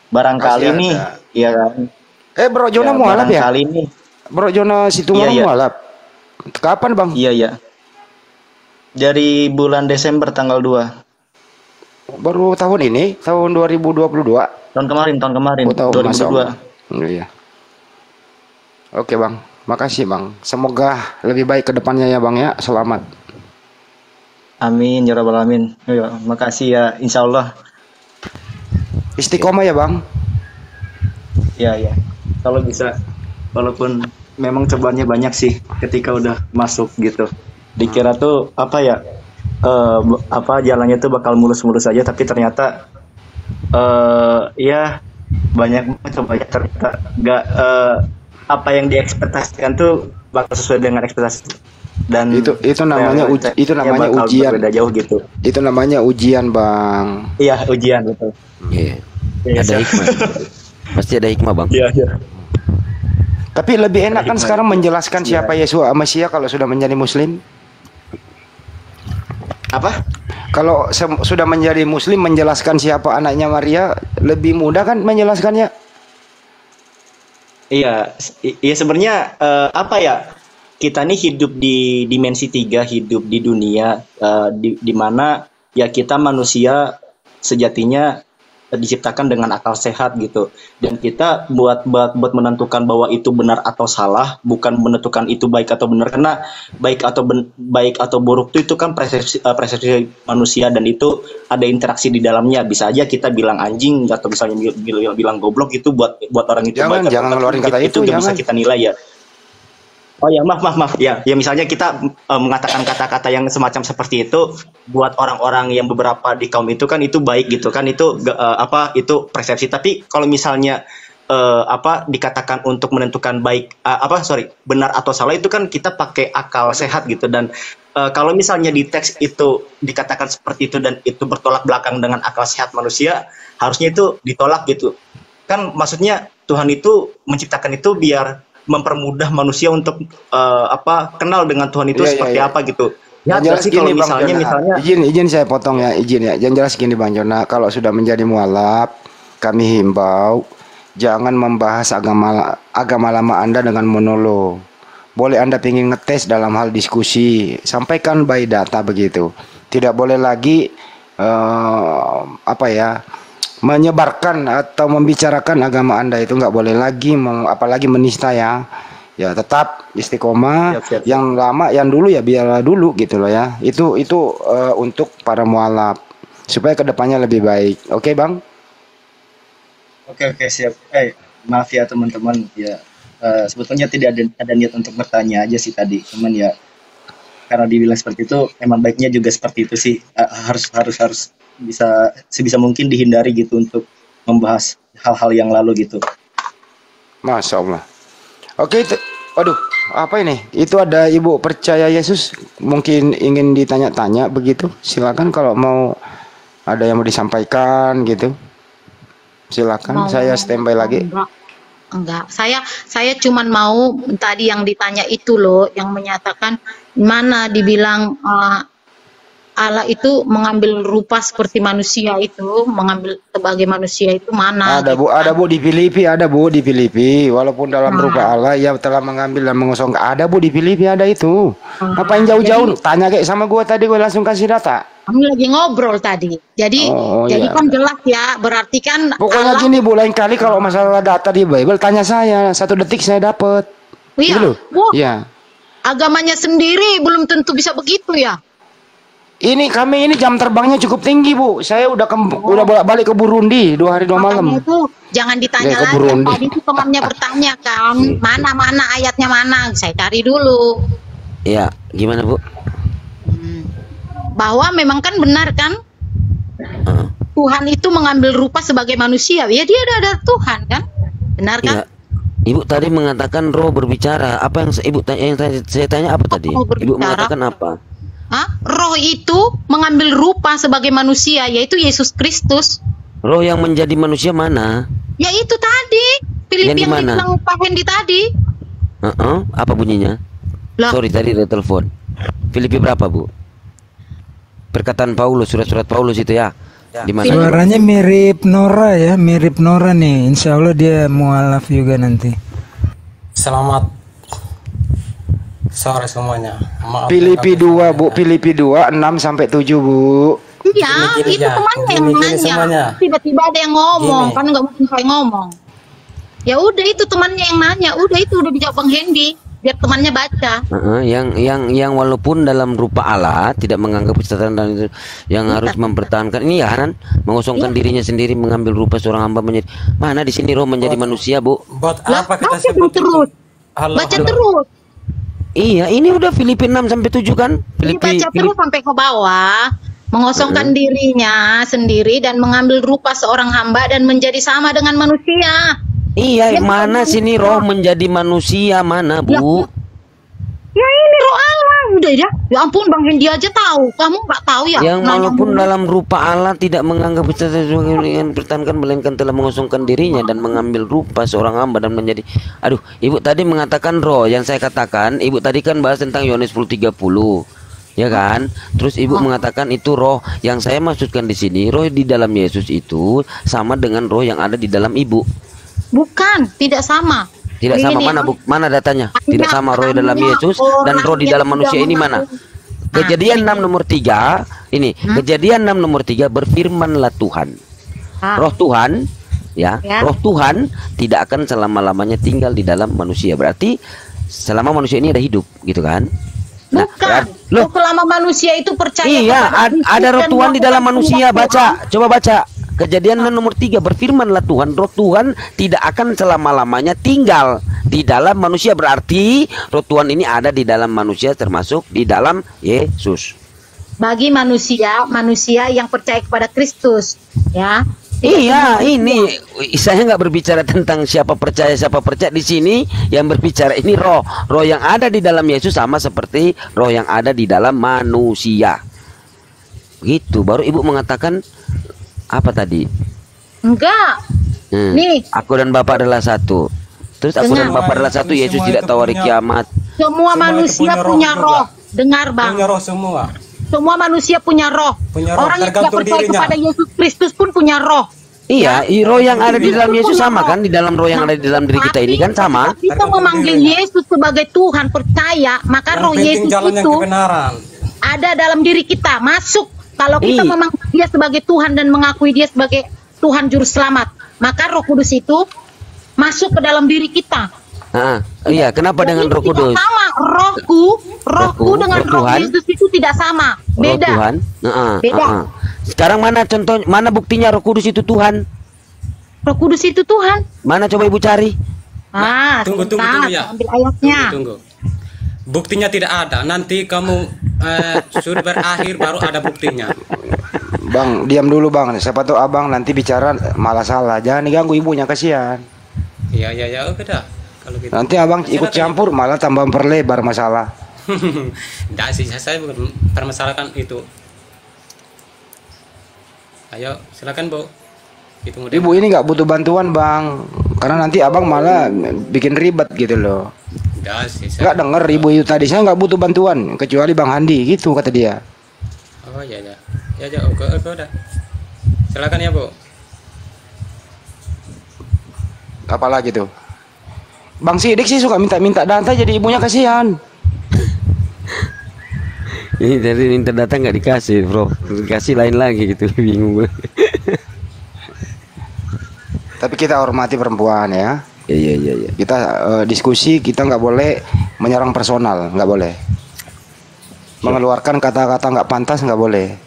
Barangkali nih, ya kan. Bro Jona mualaf ya? Kali ini. Bro Jona Situmorang mualaf. Kapan bang? Iya. Dari bulan Desember tanggal 2. Baru tahun ini, tahun 2022. Tahun kemarin, 2022. Iya. Oke bang, makasih bang. Semoga lebih baik ke depannya ya bang ya. Selamat. Amin ya rabbal alamin. Makasih ya, insya Allah. Istiqomah ya bang. Iya. Kalau bisa, walaupun memang cobaannya banyak sih ketika udah masuk gitu. Dikira tuh jalannya tuh bakal mulus-mulus aja, tapi ternyata ya banyak cobanya, ternyata nggak apa yang diekspektasikan tuh bakal sesuai dengan ekspektasi. Dan itu namanya ujian. Beda jauh gitu. Itu namanya ujian bang. Iya, ujian betul. Iya. Ada hikmah. Pasti ada hikmah bang. Iya. Tapi lebih enak kan sekarang menjelaskan siapa Yesua Mesia kalau sudah menjadi Muslim. Apa? Kalau sudah menjadi Muslim menjelaskan siapa anaknya Maria lebih mudah kan menjelaskannya? Iya sebenarnya kita nih hidup di dimensi 3, hidup di dunia di mana ya kita manusia sejatinya diciptakan dengan akal sehat gitu, dan kita buat menentukan bahwa itu benar atau salah, bukan menentukan itu baik atau benar, karena baik atau buruk itu kan persepsi manusia, dan itu ada interaksi di dalamnya. Bisa aja kita bilang anjing atau misalnya bilang goblok, itu buat orang itu jangan ngeluarin kata itu jangan. Bisa kita nilai ya. Oh ya, maaf ya misalnya kita mengatakan kata-kata yang semacam seperti itu buat orang-orang yang beberapa di kaum itu kan itu baik gitu kan, itu itu persepsi. Tapi kalau misalnya dikatakan untuk menentukan benar atau salah, itu kan kita pakai akal sehat gitu. Dan kalau misalnya di teks itu dikatakan seperti itu dan itu bertolak belakang dengan akal sehat manusia, harusnya itu ditolak gitu kan. Maksudnya Tuhan itu menciptakan itu biar mempermudah manusia untuk kenal dengan Tuhan itu seperti apa gitu. Ya, jelas gini Bang misalnya izin saya potong ya, izin ya. Yang jelas gini Bang Jona, kalau sudah menjadi mualaf, kami himbau jangan membahas agama lama Anda dengan monolog. Boleh Anda ingin ngetes dalam hal diskusi, sampaikan by data begitu. Tidak boleh lagi menyebarkan atau membicarakan agama Anda, itu nggak boleh lagi, apalagi menista ya. Ya tetap istiqomah. Siap. Yang lama, yang dulu ya biarlah dulu gitu loh ya. Itu untuk para mualaf supaya kedepannya lebih baik. Oke bang? Oke siap. Maaf ya teman-teman ya. Sebetulnya tidak ada niat untuk bertanya aja sih tadi, cuman ya karena dibilang seperti itu, emang baiknya juga seperti itu sih. Harus bisa sebisa mungkin dihindari gitu untuk membahas hal-hal yang lalu gitu. Masya Allah. Oke, aduh, apa ini? Itu ada Ibu percaya Yesus, mungkin ingin ditanya-tanya begitu. Silakan kalau mau ada yang mau disampaikan gitu. Silakan, saya standby lagi. Enggak, saya cuman mau tadi yang ditanya itu loh, yang menyatakan mana dibilang Allah itu mengambil rupa seperti manusia, itu mengambil sebagai manusia itu mana? Ada gitu, ada Bu di Filipi, walaupun dalam rupa Allah ya telah mengambil dan mengosongkan. Ada Bu di Filipi, ada itu. Ngapain jauh-jauh? Tanya kayak sama gua tadi, gua langsung kasih data. Kami lagi ngobrol tadi, jadi kan jelas ya, berarti kan. Pokoknya gini Bu, lain kali kalau masalah data di Bible tanya saya, 1 detik saya dapat. Iya, gitu Bu. Iya. Agamanya sendiri belum tentu bisa begitu ya. Ini jam terbangnya cukup tinggi Bu. Saya udah bolak-balik ke Burundi 2 hari 2 malam. Itu jangan ditanya lagi. Tadi itu temannya bertanya kan, mana ayatnya mana? Saya cari dulu. Iya, gimana Bu? Bahwa memang kan benar kan, Tuhan itu mengambil rupa sebagai manusia. Ya dia ada Tuhan kan, benar kan? Ya. Ibu tadi mengatakan roh berbicara. Apa yang Ibu saya tanya apa tadi? Ibu mengatakan apa? Roh itu mengambil rupa sebagai manusia, yaitu Yesus Kristus. Roh yang menjadi manusia mana? Ya itu tadi, Filipi yang dibilang Pak Hendi tadi. Apa bunyinya? Loh. Sorry tadi ada telepon. Filipi berapa Bu? Perkataan Paulus, surat-surat Paulus itu ya. Di mana? Suaranya mirip Nora ya, mirip Nora nih. Insya Allah dia mualaf juga nanti. Selamat sore semuanya. Maaf Filipi 2 Bu, Filipi 2 6 sampai 7 Bu. Iya, itu temannya yang nanya. Tiba-tiba ada yang ngomong, kan nggak mungkin saya ngomong. Ya udah itu temannya yang nanya, udah itu udah dijawab Bang Hendy, biar temannya baca. Yang walaupun dalam rupa Allah tidak menganggap kesesatan dan itu, yang harus mempertahankan ini ya kan, mengosongkan dirinya sendiri, mengambil rupa seorang hamba menjadi mana di sini roh menjadi manusia Bu. Buat apa kita sebut terus? Baca terus. Iya, ini udah Filipi 6 sampai 7 kan? Baca terus sampai ke bawah. Mengosongkan dirinya sendiri dan mengambil rupa seorang hamba dan menjadi sama dengan manusia. Iya, mana sini roh menjadi manusia mana Bu? Ya ini roh Allah udah ya. Ya ampun Bang Hendy aja tahu, kamu nggak tahu ya? Yang walaupun dalam rupa Allah tidak menganggap dengan pertahankan melainkan telah mengosongkan dirinya dan mengambil rupa seorang hamba dan menjadi. Aduh, Ibu tadi mengatakan roh, yang saya katakan, Ibu tadi kan bahas tentang Yohanes 10:30. Ya kan? Terus Ibu mengatakan itu roh, yang saya maksudkan di sini roh di dalam Yesus itu sama dengan roh yang ada di dalam Ibu. Bukan, tidak sama. Tidak sama mana mana datanya? Tidak sama roh dalam Yesus dan roh di dalam manusia ini mana? Kejadian 6 nomor 3 ini. Kejadian 6 nomor 3 berfirmanlah Tuhan. Roh Tuhan ya, roh Tuhan tidak akan selama-lamanya tinggal di dalam manusia. Berarti selama manusia ini ada hidup, gitu kan? Nah, bukan. Loh, selama manusia itu percaya. Iya, ada roh Tuhan di dalam manusia. Baca, coba baca. Kejadian nomor 3 berfirmanlah Tuhan, roh Tuhan tidak akan selama-lamanya tinggal di dalam manusia. Berarti roh Tuhan ini ada di dalam manusia, termasuk di dalam Yesus. Bagi manusia yang percaya kepada Kristus, ya. Iya, ini saya nggak berbicara tentang siapa percaya di sini. Yang berbicara ini roh yang ada di dalam Yesus sama seperti roh yang ada di dalam manusia. Gitu. Baru Ibu mengatakan apa tadi? Enggak. Nih. Aku dan Bapa adalah satu. Terus aku dan Bapa adalah satu. Yesus tidak tahu hari kiamat. Semua manusia punya roh. Dengar Bang. Punya roh semua. Semua manusia punya roh. Orang yang tidak percaya kepada Yesus Kristus pun punya roh. Iya, roh yang ada di dalam Yesus sama kan? Di dalam roh yang ada di dalam diri kita ini kan sama. Kita memanggil Yesus sebagai Tuhan, percaya, maka roh Yesus itu ada dalam diri kita, masuk. Kalau kita memanggil Dia sebagai Tuhan dan mengakui Dia sebagai Tuhan Juru Selamat, maka Roh Kudus itu masuk ke dalam diri kita. Iya, kenapa dengan Roh Kudus? Sama, rohku dengan roh Yesus itu tidak sama, beda. Roh Tuhan, beda. Sekarang mana contoh, mana buktinya Roh Kudus itu Tuhan? Roh Kudus itu Tuhan. Mana coba Ibu cari? Tunggu ya. Ambil ayatnya. Tunggu. Buktinya tidak ada. Nanti kamu sudah berakhir baru ada buktinya. Bang, diam dulu Bang. Siapa tahu Abang nanti bicara malah salah. Jangan diganggu ibunya, kasihan. Iya, oke dah. Kalau gitu. Nanti Abang ikut campur malah tambah perlebar masalah. Enggak sih, saya bukan permasalahkan itu. Ayo, silakan Bu. Ibu ini nggak butuh bantuan Bang, karena nanti Abang malah bikin ribet gitu loh. Nggak denger ibu itu tadi, saya nggak butuh bantuan kecuali Bang Handi gitu kata dia. Oh ya, oke udah. Silakan ya Bu. Apalagi tuh? Bang Sidik sih suka minta data, jadi ibunya kasihan. Ini dari minta data nggak dikasih, Bro. Dikasih lain lagi gitu, bingung. Tapi kita hormati perempuan ya. Iya. Kita diskusi, kita nggak boleh menyerang personal, nggak boleh. Mengeluarkan kata-kata nggak pantas nggak boleh.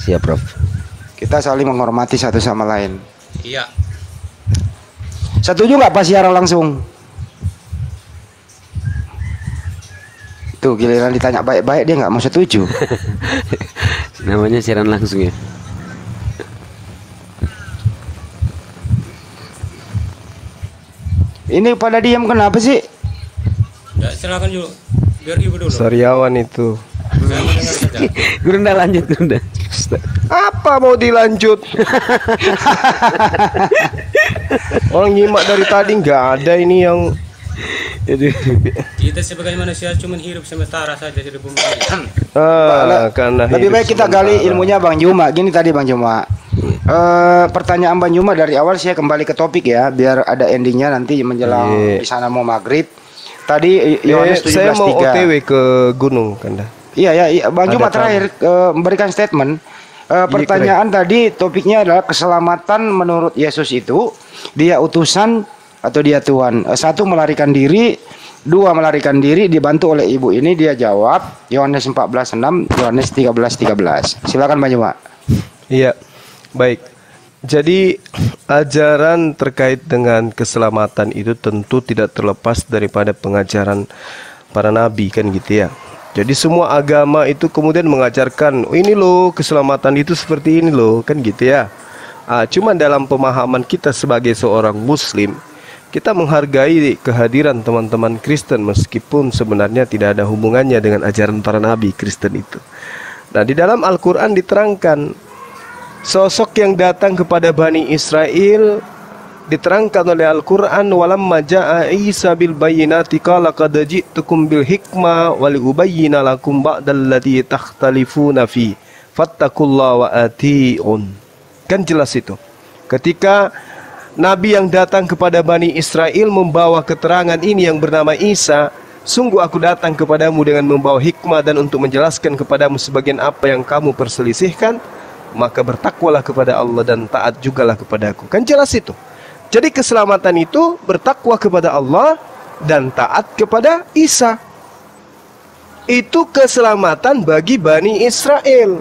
Siap, Prof. Kita saling menghormati satu sama lain. Iya. Setuju nggak pas siaran langsung? Tuh giliran ditanya baik-baik dia nggak mau setuju. Namanya siaran langsung ya. Ini pada diam kenapa sih? Ya, silakan dulu. Biar Ibu dulu. Sariawan itu. Udah lanjut udah. Apa mau dilanjut? Orang nyimak dari tadi nggak ada ini yang Kita sebagai manusia cuma hidup sementara saja di bumi. Karena lebih baik kita gali ilmunya Bang Juma. Gini tadi Bang Juma. Pertanyaan Bang Juma dari awal saya kembali ke topik ya, biar ada endingnya nanti menjelang di sana mau maghrib. Tadi Yohanes 17:3. Saya mau OTW ke gunung Kanda. Iya, Bang Juma terakhir memberikan statement. Pertanyaan tadi topiknya adalah keselamatan menurut Yesus itu dia utusan atau dia Tuhan. Satu, melarikan diri. Dua, melarikan diri dibantu oleh ibu ini. Dia jawab Yohanes 14:6, Yohanes 13:13. Silakan Bang Juma. Iya, baik. Jadi ajaran terkait dengan keselamatan itu tentu tidak terlepas daripada pengajaran para nabi kan gitu ya. Jadi semua agama itu kemudian mengajarkan, oh, ini loh keselamatan itu seperti ini loh kan gitu ya. Cuman dalam pemahaman kita sebagai seorang muslim, kita menghargai kehadiran teman-teman Kristen meskipun sebenarnya tidak ada hubungannya dengan ajaran para nabi Kristen itu. Nah, di dalam Al-Quran diterangkan sosok yang datang kepada Bani Israel diterangkan oleh Al-Quran, walamma ja'a Isa bil bayyinati qala qad ji'tukum bil hikmah wa liubayyina lakum ba'dal ladzi takhtalifuna fi fattaqullaha wa ati'un. Kan jelas itu. Ketika Nabi yang datang kepada Bani Israel membawa keterangan ini yang bernama Isa, sungguh aku datang kepadamu dengan membawa hikmah dan untuk menjelaskan kepadamu sebagian apa yang kamu perselisihkan, maka bertakwalah kepada Allah dan taat jugalah kepadaku. Kan jelas itu. Jadi keselamatan itu bertakwa kepada Allah dan taat kepada Isa. Itu keselamatan bagi Bani Israel.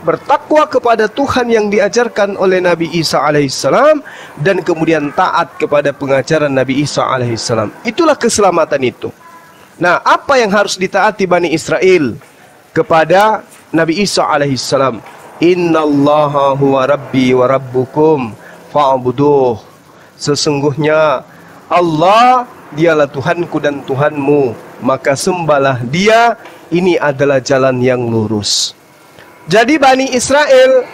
Bertakwa kepada Tuhan yang diajarkan oleh Nabi Isa alaihissalam dan kemudian taat kepada pengajaran Nabi Isa alaihissalam. Itulah keselamatan itu. Nah, apa yang harus ditaati Bani Israel kepada Nabi Isa alaihissalam? Innallaha huwa rabbi wa rabbukum fa'buduh. Sesungguhnya Allah dialah Tuhanku dan Tuhanmu, maka sembahlah Dia. Ini adalah jalan yang lurus. Jadi Bani Israel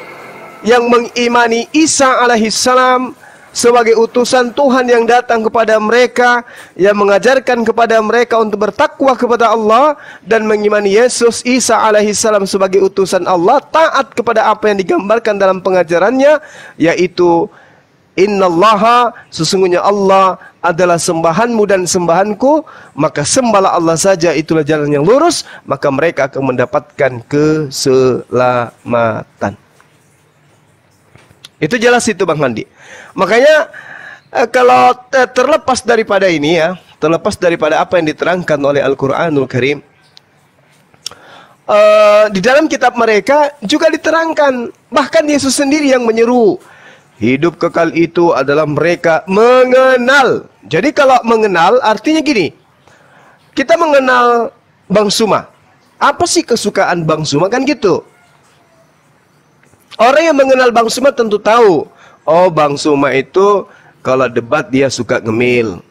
yang mengimani Isa alaihissalam sebagai utusan Tuhan yang datang kepada mereka, yang mengajarkan kepada mereka untuk bertakwa kepada Allah dan mengimani Yesus Isa alaihissalam sebagai utusan Allah, taat kepada apa yang digambarkan dalam pengajarannya, yaitu innallaha, sesungguhnya Allah adalah sembahanmu dan sembahanku, maka sembahlah Allah saja, itulah jalan yang lurus, maka mereka akan mendapatkan keselamatan. Itu jelas itu Bang Handi. Makanya kalau terlepas daripada ini ya, terlepas daripada apa yang diterangkan oleh Al-Quranul Karim, di dalam kitab mereka juga diterangkan, bahkan Yesus sendiri yang menyeru, hidup kekal itu adalah mereka mengenal. Jadi kalau mengenal artinya gini, kita mengenal Bang Suma. Apa sih kesukaan Bang Suma kan gitu. Orang yang mengenal Bang Suma tentu tahu, oh Bang Suma itu kalau debat dia suka ngemil.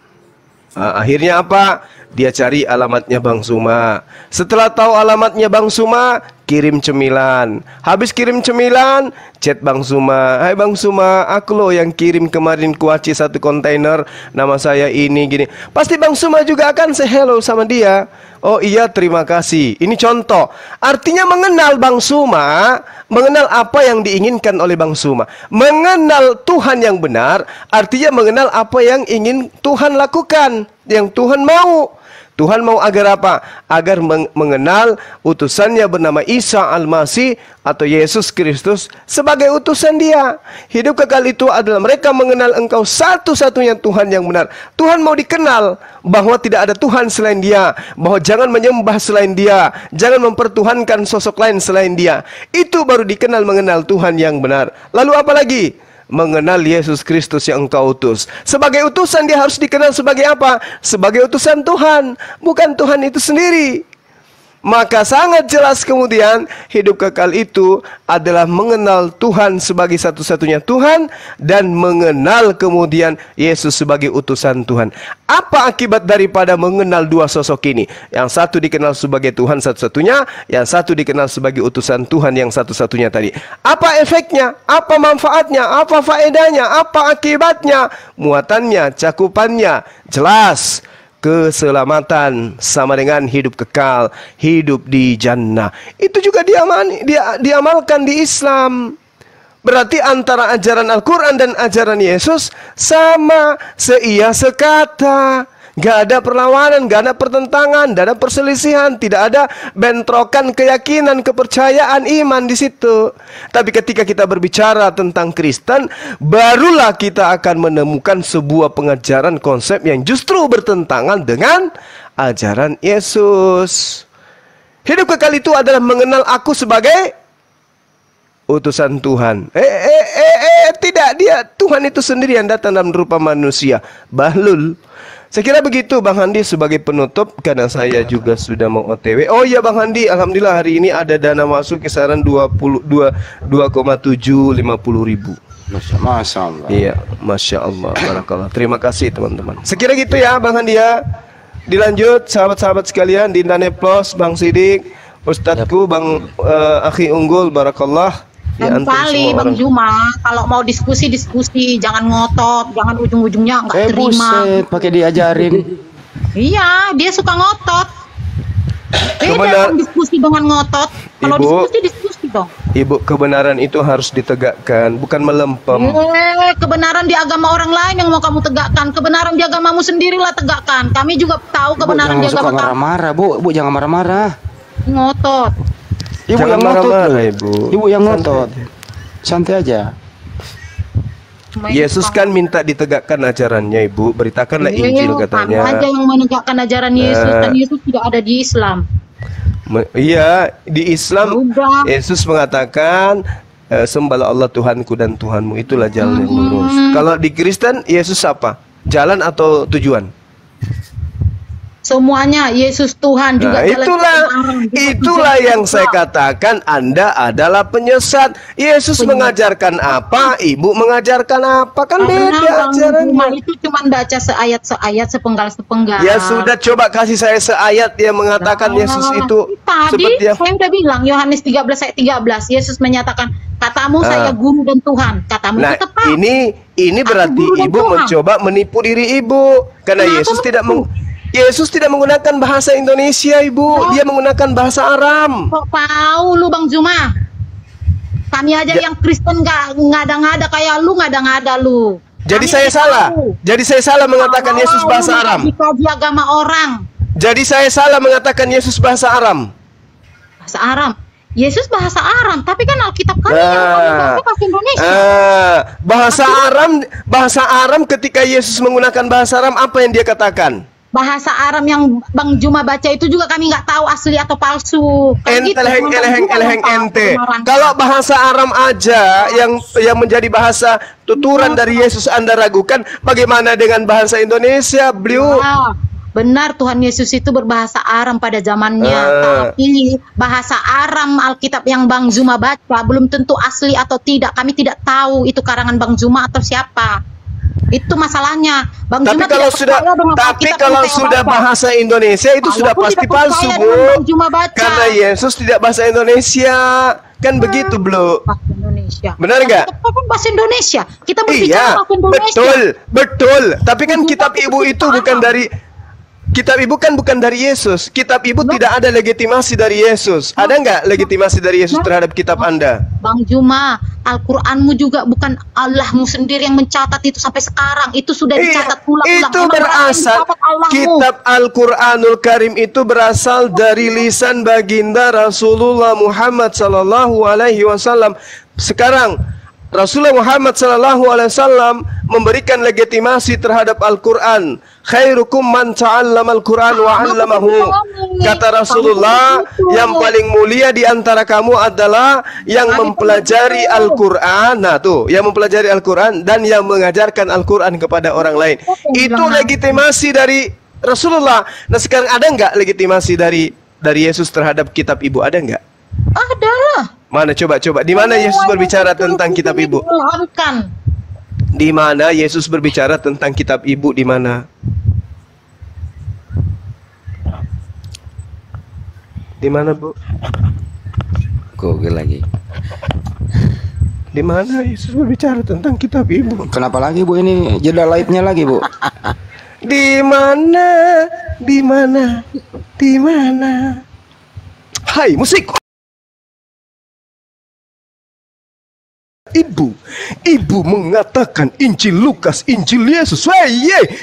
Akhirnya apa? Dia cari alamatnya Bang Suma. Setelah tahu alamatnya Bang Suma, kirim cemilan. Habis kirim cemilan, chat Bang Suma. Hai Bang Suma, aku loh yang kirim kemarin kuaci 1 kontainer. Nama saya ini gini. Pasti Bang Suma juga akan say hello sama dia. Oh iya, terima kasih. Ini contoh. Artinya mengenal Bang Suma, mengenal apa yang diinginkan oleh Bang Suma. Mengenal Tuhan yang benar, artinya mengenal apa yang ingin Tuhan lakukan, yang Tuhan mau. Tuhan mau agar apa? Agar mengenal utusannya bernama Isa Al-Masih atau Yesus Kristus sebagai utusan Dia. Hidup kekal itu adalah mereka mengenal Engkau satu-satunya Tuhan yang benar. Tuhan mau dikenal bahwa tidak ada Tuhan selain Dia, bahwa jangan menyembah selain Dia, jangan mempertuhankan sosok lain selain Dia. Itu baru dikenal mengenal Tuhan yang benar. Lalu apa lagi? Mengenal Yesus Kristus yang Engkau utus. Sebagai utusan dia harus dikenal sebagai apa? Sebagai utusan Tuhan, bukan Tuhan itu sendiri. Maka sangat jelas kemudian hidup kekal itu adalah mengenal Tuhan sebagai satu-satunya Tuhan dan mengenal kemudian Yesus sebagai utusan Tuhan. Apa akibat daripada mengenal dua sosok ini? Yang satu dikenal sebagai Tuhan satu-satunya, yang satu dikenal sebagai utusan Tuhan yang satu-satunya tadi. Apa efeknya? Apa manfaatnya? Apa faedahnya? Apa akibatnya? Muatannya, cakupannya jelas. keselamatan sama dengan hidup kekal, hidup di jannah. Itu juga diamalkan di Islam. Berarti antara ajaran Al-Quran dan ajaran Yesus sama, seia sekata. Gak ada perlawanan, gak ada pertentangan, gak ada perselisihan, tidak ada bentrokan keyakinan, kepercayaan, iman di situ. Tapi ketika kita berbicara tentang Kristen, barulah kita akan menemukan sebuah pengajaran konsep yang justru bertentangan dengan ajaran Yesus. Hidup kekal itu adalah mengenal aku sebagai utusan Tuhan. Tidak, dia Tuhan itu sendiri yang datang dalam rupa manusia. Bahlul. Saya kira begitu Bang Handi sebagai penutup, karena saya juga sudah mau OTW. Oh iya Bang Handi, alhamdulillah hari ini ada dana masuk kisaran 2,750 ribu. Masya Allah. Iya, Masya Allah, barakallah. Terima kasih teman-teman. Sekira gitu ya Bang Handi ya. Dilanjut sahabat-sahabat sekalian, Dinda Neplos, Bang Sidik, Ustadzku, Bang Akhi Unggul, barakallah. Dan kali Bang Juma, kalau mau diskusi, jangan ngotot, jangan ujung-ujungnya nggak terima. Buset, pakai diajarin. Iya, dia suka ngotot. Beda diskusi dengan ngotot. Kalau diskusi dong. Ibu, kebenaran itu harus ditegakkan, bukan melempem. Kebenaran di agama orang lain yang mau kamu tegakkan. Kebenaran di agamamu sendirilah tegakkan. Kami juga tahu kebenaran di agama kamu. Jangan marah-marah, Bu, jangan marah-marah. Ngotot. Ibu jangan yang ngotot, Ibu yang ngotot. Santai aja. Yesus kan minta ditegakkan ajarannya, Ibu. Beritakanlah Injil katanya. Kamu aja yang menegakkan ajaran Yesus, kan Yesus tidak ada di Islam. Iya, di Islam Yesus mengatakan sembahlah Allah Tuhanku dan Tuhanmu, itulah jalan yang lurus. Kalau di Kristen Yesus apa? Jalan atau tujuan? Semuanya Yesus Tuhan juga. Itulah yang saya katakan, Anda adalah penyesat. Yesus mengajarkan apa, Ibu mengajarkan apa, kan beda ajarannya. Itu cuma baca seayat-seayat, sepenggal-sepenggal. Ya sudah, coba kasih saya seayat yang mengatakan Yesus itu tadi yang... saya udah bilang Yohanes 13 ayat 13, Yesus menyatakan, katamu saya guru dan Tuhan. Katamu itu tepat. Ini berarti Ibu mencoba menipu diri Ibu, karena Yesus tidak menggunakan bahasa Indonesia, Ibu. Dia menggunakan bahasa Aram. Kok tahu lu Bang Juma? Kami aja yang Kristen gak ngada-ngada kayak lu, ngada-ngada lu. Jadi saya salah. Jadi saya salah mengatakan Yesus bahasa Aram. Di agama orang. Jadi saya salah mengatakan Yesus bahasa Aram. Bahasa Aram. Yesus bahasa Aram, tapi kan Alkitab kami yang bahasa Indonesia. Bahasa Aram ketika Yesus menggunakan bahasa Aram, apa yang dia katakan? Bahasa Aram yang Bang Juma baca itu juga kami nggak tahu asli atau palsu. Ente. Kalau bahasa Aram aja yang menjadi bahasa tuturan dari Yesus Anda ragukan, bagaimana dengan bahasa Indonesia, beliau? Benar, Tuhan Yesus itu berbahasa Aram pada zamannya. Tapi bahasa Aram Alkitab yang Bang Zuma baca belum tentu asli atau tidak. Kami tidak tabu itu karangan Bang Zuma atau siapa. Itu masalahnya. Bang tapi Zuma kalau sudah bahasa Indonesia itu sudah pasti palsu, Bu. Karena Yesus tidak bahasa Indonesia. Kan begitu, Bro. Bahasa Indonesia. Benar nggak? Kan bahasa Indonesia. Kita berbicara bahasa Indonesia. Betul. Tapi kan kitab Ibu itu bukan dari Kitab Ibu kan bukan dari Yesus. Kitab Ibu tidak ada legitimasi dari Yesus. Ada nggak legitimasi dari Yesus terhadap kitab Anda? Bang Juma, Al-Quranmu juga bukan Allahmu sendiri yang mencatat itu sampai sekarang. Itu sudah dicatat ulang-ulang. Itu berasal, kitab Al-Quranul Karim itu berasal dari lisan baginda Rasulullah Muhammad SAW. Sekarang Rasulullah Muhammad SAW memberikan legitimasi terhadap Al-Quran. Khairukum man ta'allamal Quran wa 'allamahu. Kata Rasulullah, yang paling mulia di antara kamu adalah yang mempelajari Al-Quran. Nah tuh, yang mempelajari Al-Quran dan yang mengajarkan Al-Quran kepada orang lain. Itu legitimasi dari Rasulullah. Nah sekarang ada nggak legitimasi dari Yesus terhadap kitab Ibu? Ada nggak? Ada lah. Mana coba? Di mana Yesus berbicara tentang kitab Ibu? Di mana Yesus berbicara tentang kitab Ibu? Di mana? Di mana, Bu? Google lagi. Di mana Yesus berbicara tentang kitab Ibu? Kenapa lagi, Bu? Ini jeda live-nya lagi, Bu. Di mana, di mana, di mana. Hai, musik. Ibu mengatakan Injil Lukas, Injil Yesus.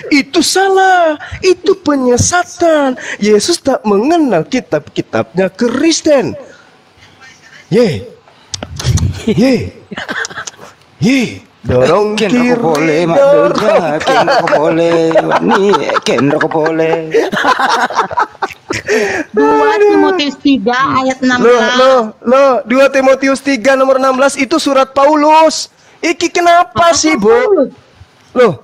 Itu salah, itu penyesatan. Yesus tak mengenal kitab-kitabnya Kristen. Dorong kiri, boleh, dorong boleh, Ken boleh. 2 Timotius 3 ayat 16. 2 Timotius 3 nomor 16 itu surat Paulus. Iki kenapa sih, Bu? Loh.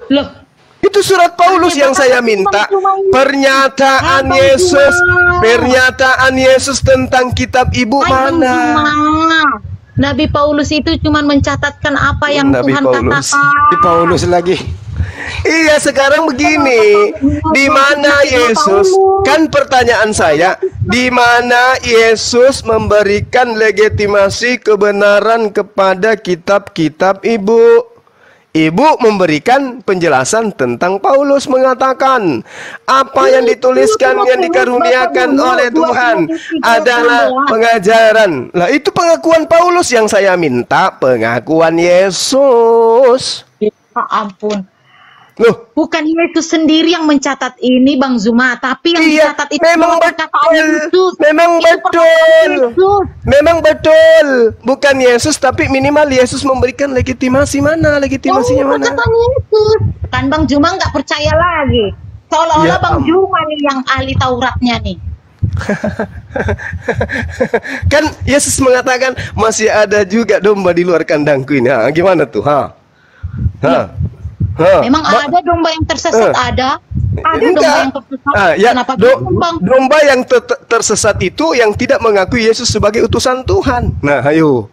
Itu surat Paulus yang saya minta. Pernyataan Yesus tentang kitab Ibu mana? Nabi Paulus itu cuma mencatatkan apa yang Tuhan katakan. Paulus lagi. Iya, sekarang begini, di mana Yesus? Kan pertanyaan saya, di mana Yesus memberikan legitimasi kebenaran kepada kitab-kitab Ibu? Ibu memberikan penjelasan tentang Paulus mengatakan apa yang dituliskan yang dikaruniakan oleh Tuhan adalah pengajaran. Lah itu pengakuan Paulus yang saya minta, pengakuan Yesus. Ya ampun. Loh, bukan Yesus sendiri yang mencatat ini, Bang Zuma, tapi yang dicatat itu memang betul. Memang betul. Bukan Yesus, tapi minimal Yesus memberikan legitimasi. Mana legitimasinya mana? Yesus. Kan Bang Zuma nggak percaya lagi. Seolah-olah Bang Zuma nih yang ahli Tauratnya nih. Kan Yesus mengatakan masih ada juga domba di luar kandangku ini. Gimana tuh? Memang ada domba yang tersesat, ada domba yang tersesat. Kenapa domba yang tersesat itu yang tidak mengakui Yesus sebagai utusan Tuhan. Nah, ayo.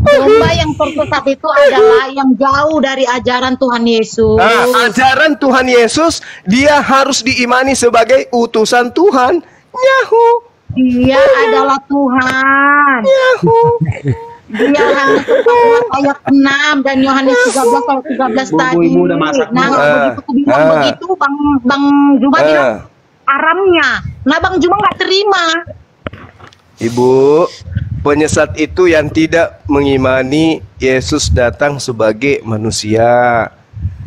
Domba yang tersesat itu adalah yang jauh dari ajaran Tuhan Yesus. Ajaran Tuhan Yesus dia harus diimani sebagai utusan Tuhan. Dia adalah Tuhan. Dia hanya ayat 6 dan Yohanes 13 ayat 13 tadi. Nah, begitu aku bilang begitu, Bang Juma bilang Aramnya. Nah, Bang Juma nggak terima. Ibu, penyesat itu yang tidak mengimani Yesus datang sebagai manusia.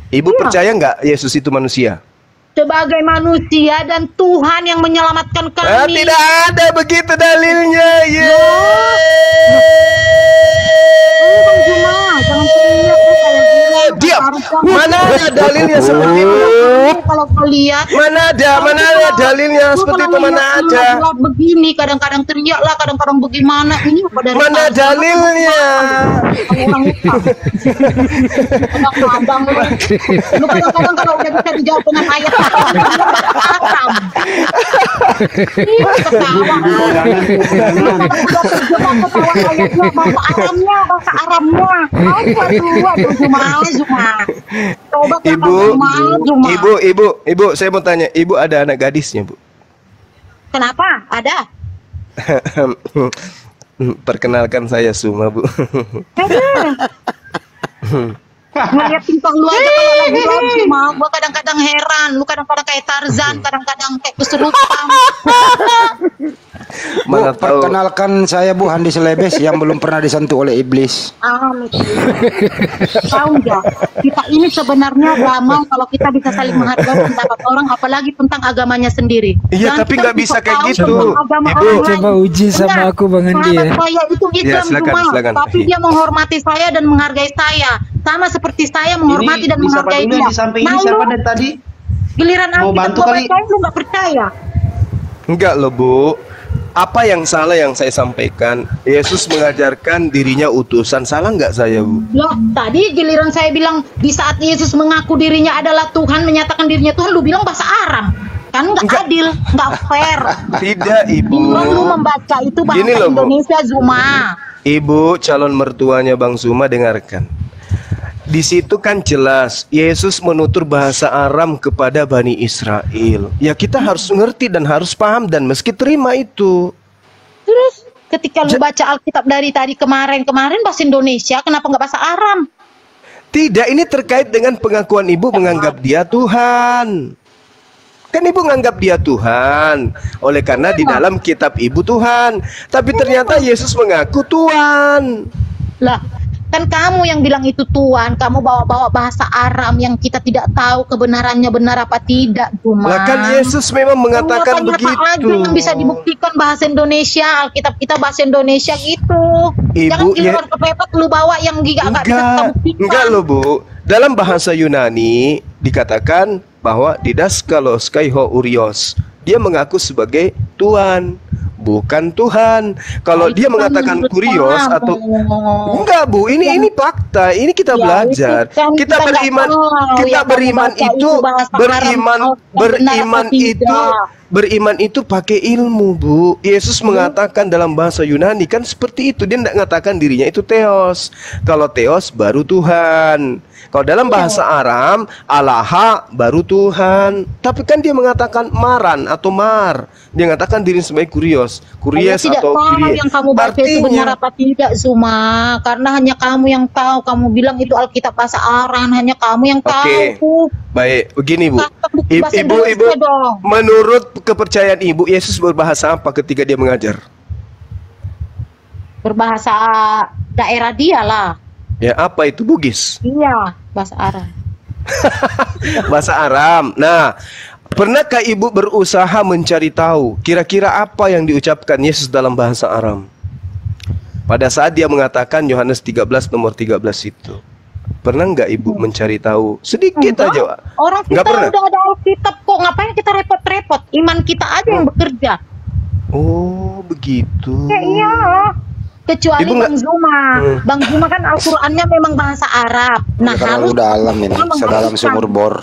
Ibu percaya nggak Yesus itu manusia? Sebagai manusia dan Tuhan yang menyelamatkan kami. Tidak ada begitu dalilnya. Bang Juma, jangan teriak diam. Mana ada dalilnya seperti itu? Kalau kau lihat, mana ada dalilnya seperti itu? Mana ada? Begini, kadang-kadang teriak lah, kadang-kadang bagaimana? Ini dari mana dalilnya? Lu kadang-kadang kalau udah bisa dijawab dengan ayat bahasa Arabnya. Ibu, saya mau tanya, Ibu ada anak gadisnya, Bu? Kenapa? Ada. Perkenalkan saya Suma, Bu. Ngeliat tingkah lu aja kalau lagi Suma, gua kadang-kadang heran. Lu kadang-kadang kayak Tarzan, kadang-kadang kayak kesurupan. Bu, perkenalkan saya Bu Handi Selebes yang belum pernah disentuh oleh iblis. Tahu nggak? Kita ini sebenarnya damai kalau kita bisa saling menghargai pendapat orang, apalagi tentang agamanya sendiri. Iya, tapi nggak bisa kayak gitu. Ibu, coba uji sama aku, Bang Andi ya. Saya itu Islam silakan. Tapi dia menghormati saya dan menghargai saya, sama seperti saya menghormati dan menghargai dia. Nah, siapa dari tadi? Giliran aku percaya, lu nggak percaya? Enggak loh, Bu. Apa yang salah yang saya sampaikan? Yesus mengajarkan dirinya utusan. Salah nggak saya, Bu? Loh, tadi giliran saya bilang di saat Yesus mengaku dirinya adalah Tuhan, menyatakan dirinya Tuhan, lu bilang bahasa Aram. Kan nggak adil, nggak fair. Tidak, Ibu. Lu membaca itu bahasa Indonesia, Zuma. Ibu, calon mertuanya Bang Zuma, dengarkan. Di situ kan jelas Yesus menutur bahasa Aram kepada Bani Israel. Ya kita harus ngerti dan harus paham dan meski terima itu. Terus ketika lu baca Alkitab dari tadi kemarin bahasa Indonesia, kenapa nggak bahasa Aram? Tidak, ini terkait dengan pengakuan ibu menganggap dia Tuhan. Kan ibu menganggap dia Tuhan. Oleh karena di dalam kitab ibu Tuhan. Tapi ternyata Yesus mengaku Tuhan. Lah, kan kamu yang bilang itu Tuhan. Kamu bawa-bawa bahasa Aram yang kita tidak tahu kebenarannya benar apa tidak, Cuma. Lah kan Yesus memang mengatakan begitu. Aja yang bisa dibuktikan bahasa Indonesia, Alkitab kita bahasa Indonesia gitu. Ibu, jangan kepepet lu bawa yang enggak bisa kita buktikan. Enggak loh, Bu. Dalam bahasa Yunani dikatakan bahwa didaskalos kaiho urios. Dia mengaku sebagai Tuhan, bukan Tuhan. Kalau dia mengatakan kurios atau enggak, Bu, ini fakta. Ini kita belajar. Kita beriman itu pakai ilmu, Bu. Yesus mengatakan dalam bahasa Yunani kan seperti itu. Dia tidak mengatakan dirinya itu Theos. Kalau Theos baru Tuhan. Kalau dalam bahasa Aram, Allaha baru Tuhan. Tapi kan dia mengatakan maran atau mar. Dia mengatakan diri sebagai kurios, kuries atau kuries. Yang kamu baca itu benar apa tidak, Zuma? Karena hanya kamu yang tahu. Kamu bilang itu Alkitab bahasa Aram, hanya kamu yang tahu. Baik, begini, Bu. Ibu, menurut kepercayaan Ibu, Yesus berbahasa apa ketika dia mengajar? Berbahasa daerah dia lah. Ya, apa itu? Bugis? Iya, bahasa Aram. Bahasa Aram. Nah, pernahkah Ibu berusaha mencari tahu kira-kira apa yang diucapkan Yesus dalam bahasa Aram? Pada saat dia mengatakan Yohanes 13 nomor 13 itu. Pernah nggak Ibu mencari tahu? Sedikit aja. Orang kita udah ada Alkitab kok. Ngapain kita repot-repot? Iman kita aja yang bekerja. Oh, begitu. Ya, iya. Kecuali Bang Zuma. Bang Zuma kan Al-Qur'annya memang bahasa Arab. Nah, harus dalam ini, sedalam sumur bor.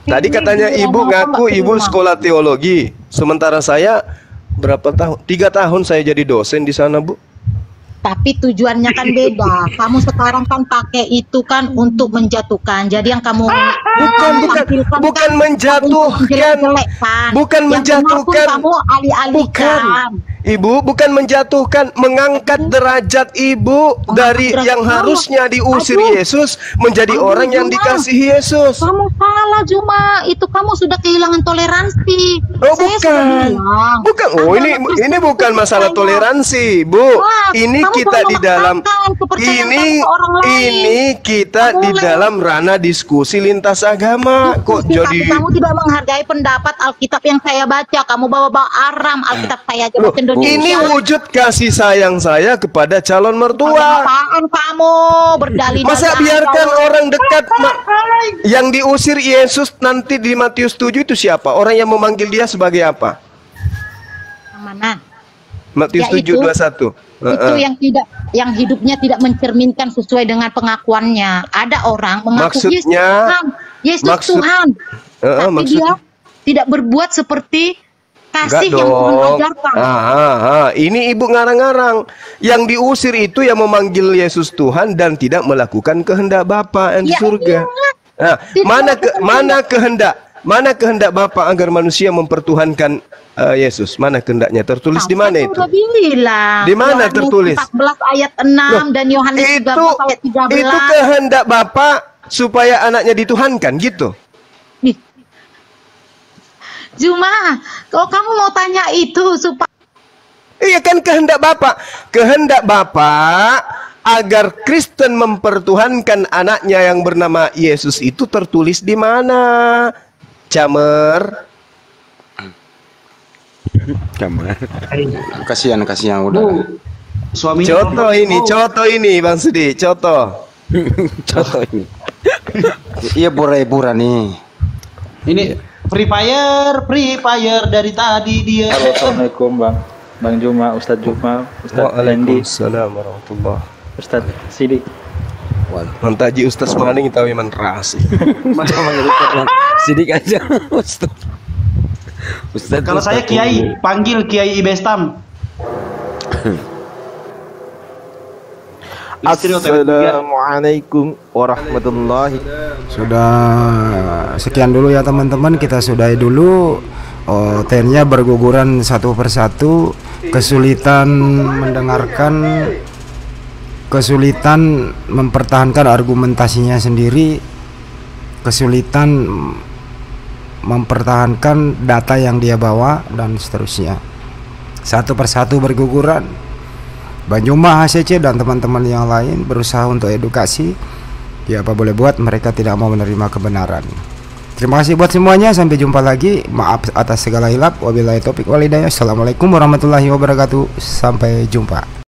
Tadi katanya Ibu ngaku Ibu sekolah teologi. Sementara saya berapa tahun? 3 tahun saya jadi dosen di sana, Bu. Tapi tujuannya kan beda. Kamu sekarang kan pakai itu kan untuk menjatuhkan. Jadi yang kamu bukan menjatuhkan. Bukan menjatuhkan. Kamu alih-alihkan. Ibu, bukan menjatuhkan, mengangkat derajat Ibu dari yang harusnya diusir Yesus menjadi orang yang dikasihi Yesus. Kamu salah, Cuma. Itu kamu sudah kehilangan toleransi. Oh, bukan. Oh, ini bukan masalah toleransi, Bu. Ini kita di dalam kita di dalam ranah diskusi lintas agama. Kok jadi kamu tidak menghargai pendapat Alkitab yang saya baca. Kamu bawa-bawa Aram, Alkitab saya aja baca Indonesia. Ini wujud kasih sayang saya kepada calon mertua. Apaan kamu berdalih? Masa biarkan orang dekat yang diusir Yesus nanti di Matius 7 itu siapa? Orang yang memanggil dia sebagai apa? Yang mana? Matius 7:21. Itu yang hidupnya tidak mencerminkan sesuai dengan pengakuannya. Ada orang mengaku Yesus Tuhan. Tapi dia tidak berbuat seperti kasih yang Tuhan ajarkan. Ini Ibu ngarang-ngarang. Yang diusir itu yang memanggil Yesus Tuhan dan tidak melakukan kehendak Bapa yang di surga. Nah, mana kehendak Bapa agar manusia mempertuhankan Yesus? Mana kehendaknya? Tertulis di mana itu? Di mana tertulis? 14 ayat 6 dan Yohanes 13 ayat 13. Itu kehendak Bapa supaya anaknya dituhankan gitu. Cuma, kalau kamu mau tanya itu supaya iya kan kehendak Bapa. Kehendak Bapa agar Kristen mempertuhankan anaknya yang bernama Yesus itu tertulis di mana? Camer. Kasihan udah. Suami contoh ini Bang Sudi, contoh ini. Iya pura-pura nih. Ini Free Fire dari tadi dia. Halo, assalamualaikum Bang Juma, Ustadz Juma, Ustadz Lendi. Waalaikumsalam warahmatullahi. Ustadz Sidik. Mantaji Ustadz Maning tahu iman ras. Masa manggil Sidik aja. Ustadz. Kalau saya Kiai, panggil Kiai Ibestam. Assalamualaikum warahmatullahi. Sudah sekian dulu ya teman-teman, kita sudahi dulu. Tennya berguguran satu persatu, kesulitan mendengarkan kesulitan mempertahankan argumentasinya sendiri, kesulitan mempertahankan data yang dia bawa, dan seterusnya. Satu persatu berguguran. Bang Juma, HCC, dan teman-teman yang lain berusaha untuk edukasi. Ya apa boleh buat, mereka tidak mau menerima kebenaran. Terima kasih buat semuanya, sampai jumpa lagi. Maaf atas segala hilap. Wabillahi taufiq wal hidayah. Assalamualaikum warahmatullahi wabarakatuh. Sampai jumpa.